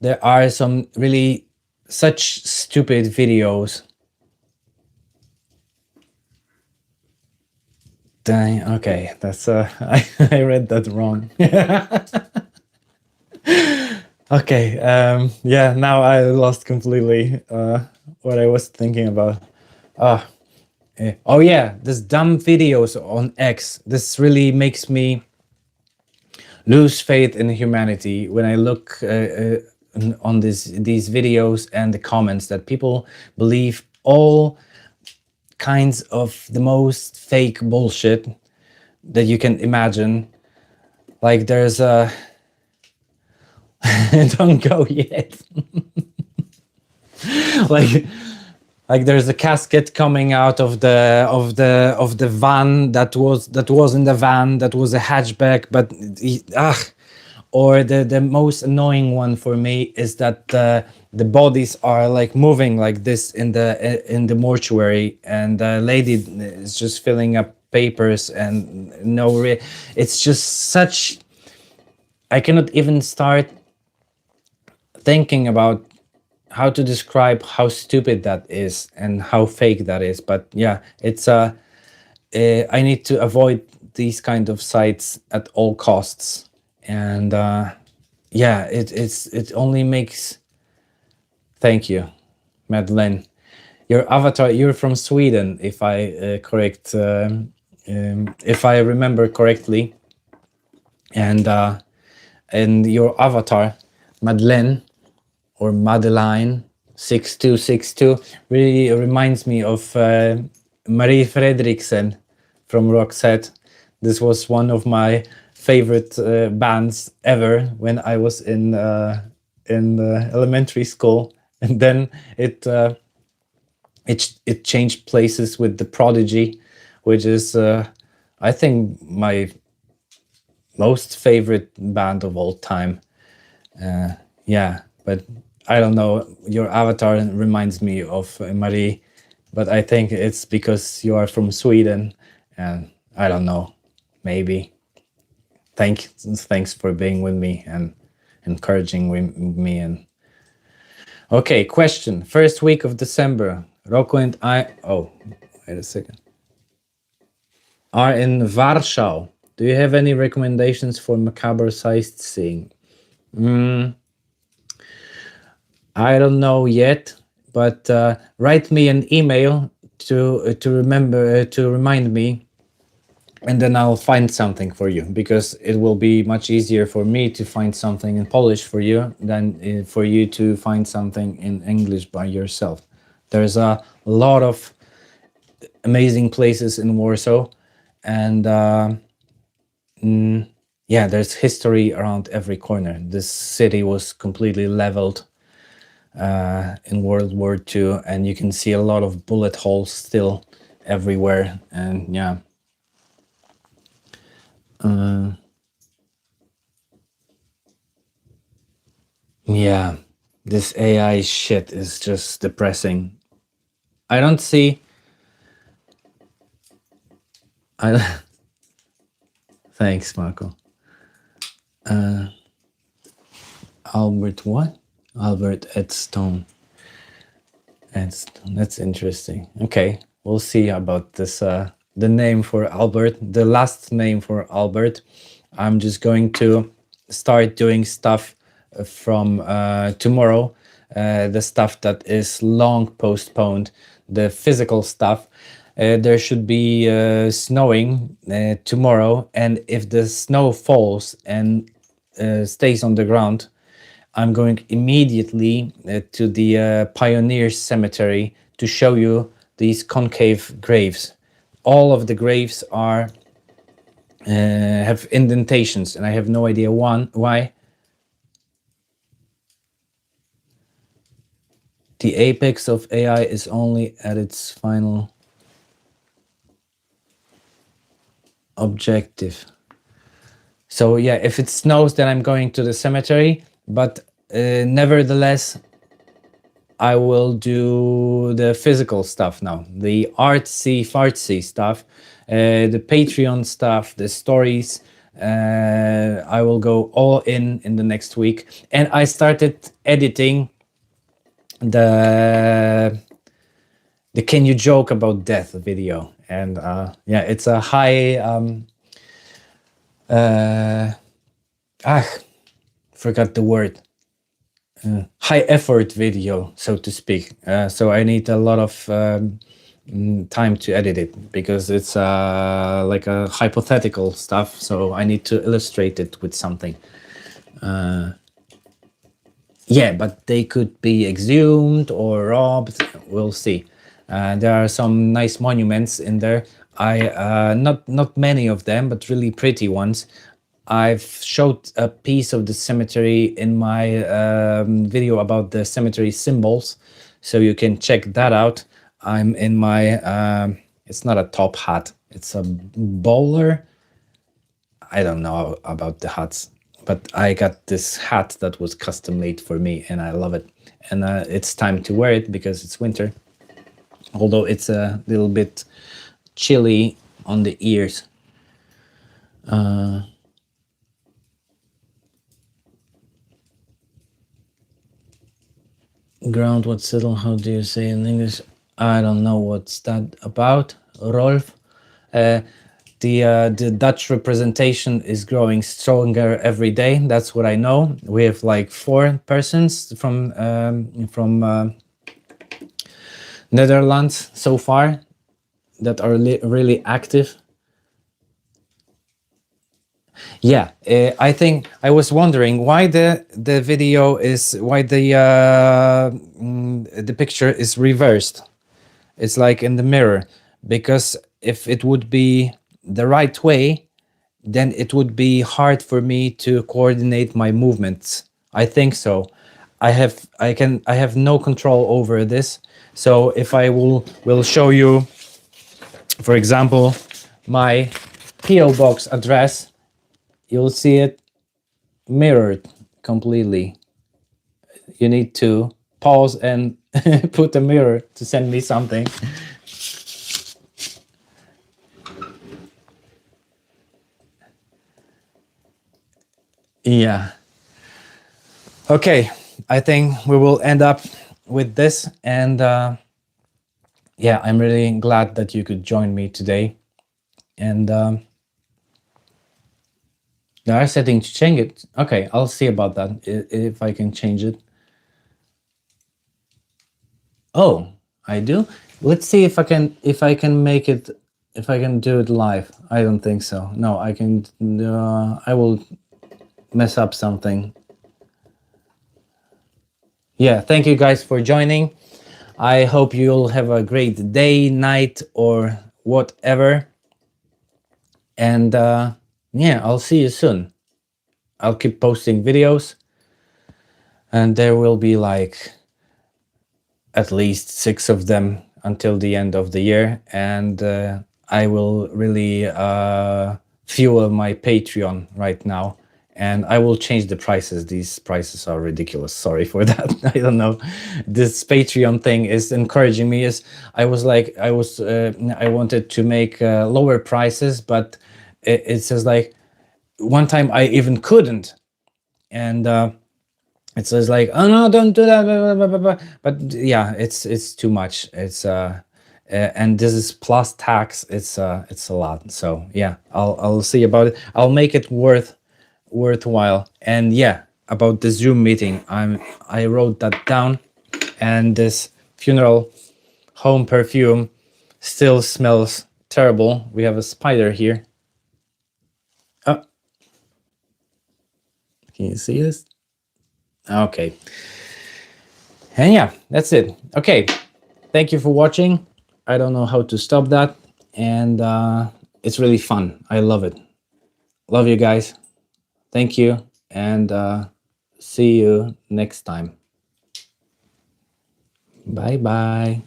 there are some really such stupid videos. Dang, okay, that's I read that wrong. Okay, yeah, now I lost completely what I was thinking about. Oh yeah, this dumb videos on X. This really makes me lose faith in humanity when I look on these videos and the comments that people believe all kinds of the most fake bullshit that you can imagine. Like there's a don't go yet. like there's a casket coming out of the van that was in the van, that was a hatchback, but or the most annoying one for me is that the bodies are like moving like this in the mortuary, and the lady is just filling up papers and it's just such. I cannot even start thinking about how to describe how stupid that is and how fake that is. But yeah, it's I need to avoid these kind of sites at all costs. And yeah, it only makes. Thank you, Madeleine. Your avatar, you're from Sweden, if I if I remember correctly. And your avatar, Madeleine or Madeline 6262, really reminds me of Marie Fredriksen from Roxette. This was one of my favorite bands ever when I was in elementary school, and then it changed places with the Prodigy, which is I think my most favorite band of all time. Yeah, but I don't know. Your avatar reminds me of Marie, but I think it's because you are from Sweden, and I don't know. Maybe. Thanks for being with me and encouraging me. And okay, question. First week of December, Rocco and I. Oh, wait a second. Are in Warsaw. Do you have any recommendations for macabre sightseeing? I don't know yet, but write me an email to remind me, and then I'll find something for you, because it will be much easier for me to find something in Polish for you than for you to find something in English by yourself. There's a lot of amazing places in Warsaw, and yeah, there's history around every corner. This city was completely leveled in World War II, and you can see a lot of bullet holes still everywhere. And yeah, yeah, this AI shit is just depressing. I don't see. I thanks, Marco. Albert what? Albert Edstone. Edstone. That's interesting. Okay, we'll see about this. The name for Albert, the last name for Albert. I'm just going to start doing stuff from tomorrow. The stuff that is long postponed, the physical stuff. There should be snowing tomorrow, and if the snow falls and stays on the ground, I'm going immediately to the Pioneer Cemetery to show you these concave graves. All of the graves are have indentations, and I have no idea why. The apex of AI is only at its final objective. So yeah, if it snows, then I'm going to the cemetery, but nevertheless, I will do the physical stuff now, the artsy fartsy stuff, the Patreon stuff, the stories. I will go all in the next week, and I started editing the Can You Joke About Death video, and yeah, it's a high forgot the word, high effort video, so to speak. So I need a lot of time to edit it, because it's like a hypothetical stuff, so I need to illustrate it with something. Yeah, but they could be exhumed or robbed. We'll see. There are some nice monuments in there. I not many of them, but really pretty ones. I've showed a piece of the cemetery in my video about the cemetery symbols, so you can check that out. I'm in my it's not a top hat, it's a bowler. I don't know about the hats, but I got this hat that was custom made for me, and I love it. And it's time to wear it because it's winter, although it's a little bit chilly on the ears. Ground what settle, how do you say in English? I don't know what's that about, Rolf. The Dutch representation is growing stronger every day. That's what I know. We have like 4 persons from Netherlands so far that are really active. Yeah, I think I was wondering why the video is, why the picture is reversed. It's like in the mirror, because if it would be the right way, then it would be hard for me to coordinate my movements. I think so. I have no control over this. So if I will show you, for example, my PO box address, you'll see it mirrored completely. You need to pause and put a mirror to send me something. Yeah. Okay, I think we will end up with this. And yeah, I'm really glad that you could join me today. And there are settings to change it. Okay, I'll see about that if I can change it. Oh, I do. Let's see if I can make it, if I can do it live. I don't think so. No, I can. I will mess up something. Yeah, thank you guys for joining. I hope you'll have a great day, night, or whatever. And yeah, I'll see you soon. I'll keep posting videos, and there will be like at least 6 of them until the end of the year. And I will really fuel my Patreon right now. And I will change the prices. These prices are ridiculous. Sorry for that. I don't know. This Patreon thing is encouraging me. Is I wanted to make lower prices, but it says like one time I even couldn't, and it says like, oh no, don't do that, blah, blah, blah, blah. But yeah, it's too much. It's and this is plus tax. It's a lot. So yeah, I'll see about it. I'll make it worthwhile. And yeah, about the Zoom meeting, I wrote that down, and this funeral home perfume still smells terrible. We have a spider here. Oh, can you see this? Okay. And yeah, that's it. Okay. Thank you for watching. I don't know how to stop that. And it's really fun. I love it. Love you guys. Thank you. And see you next time. Bye bye.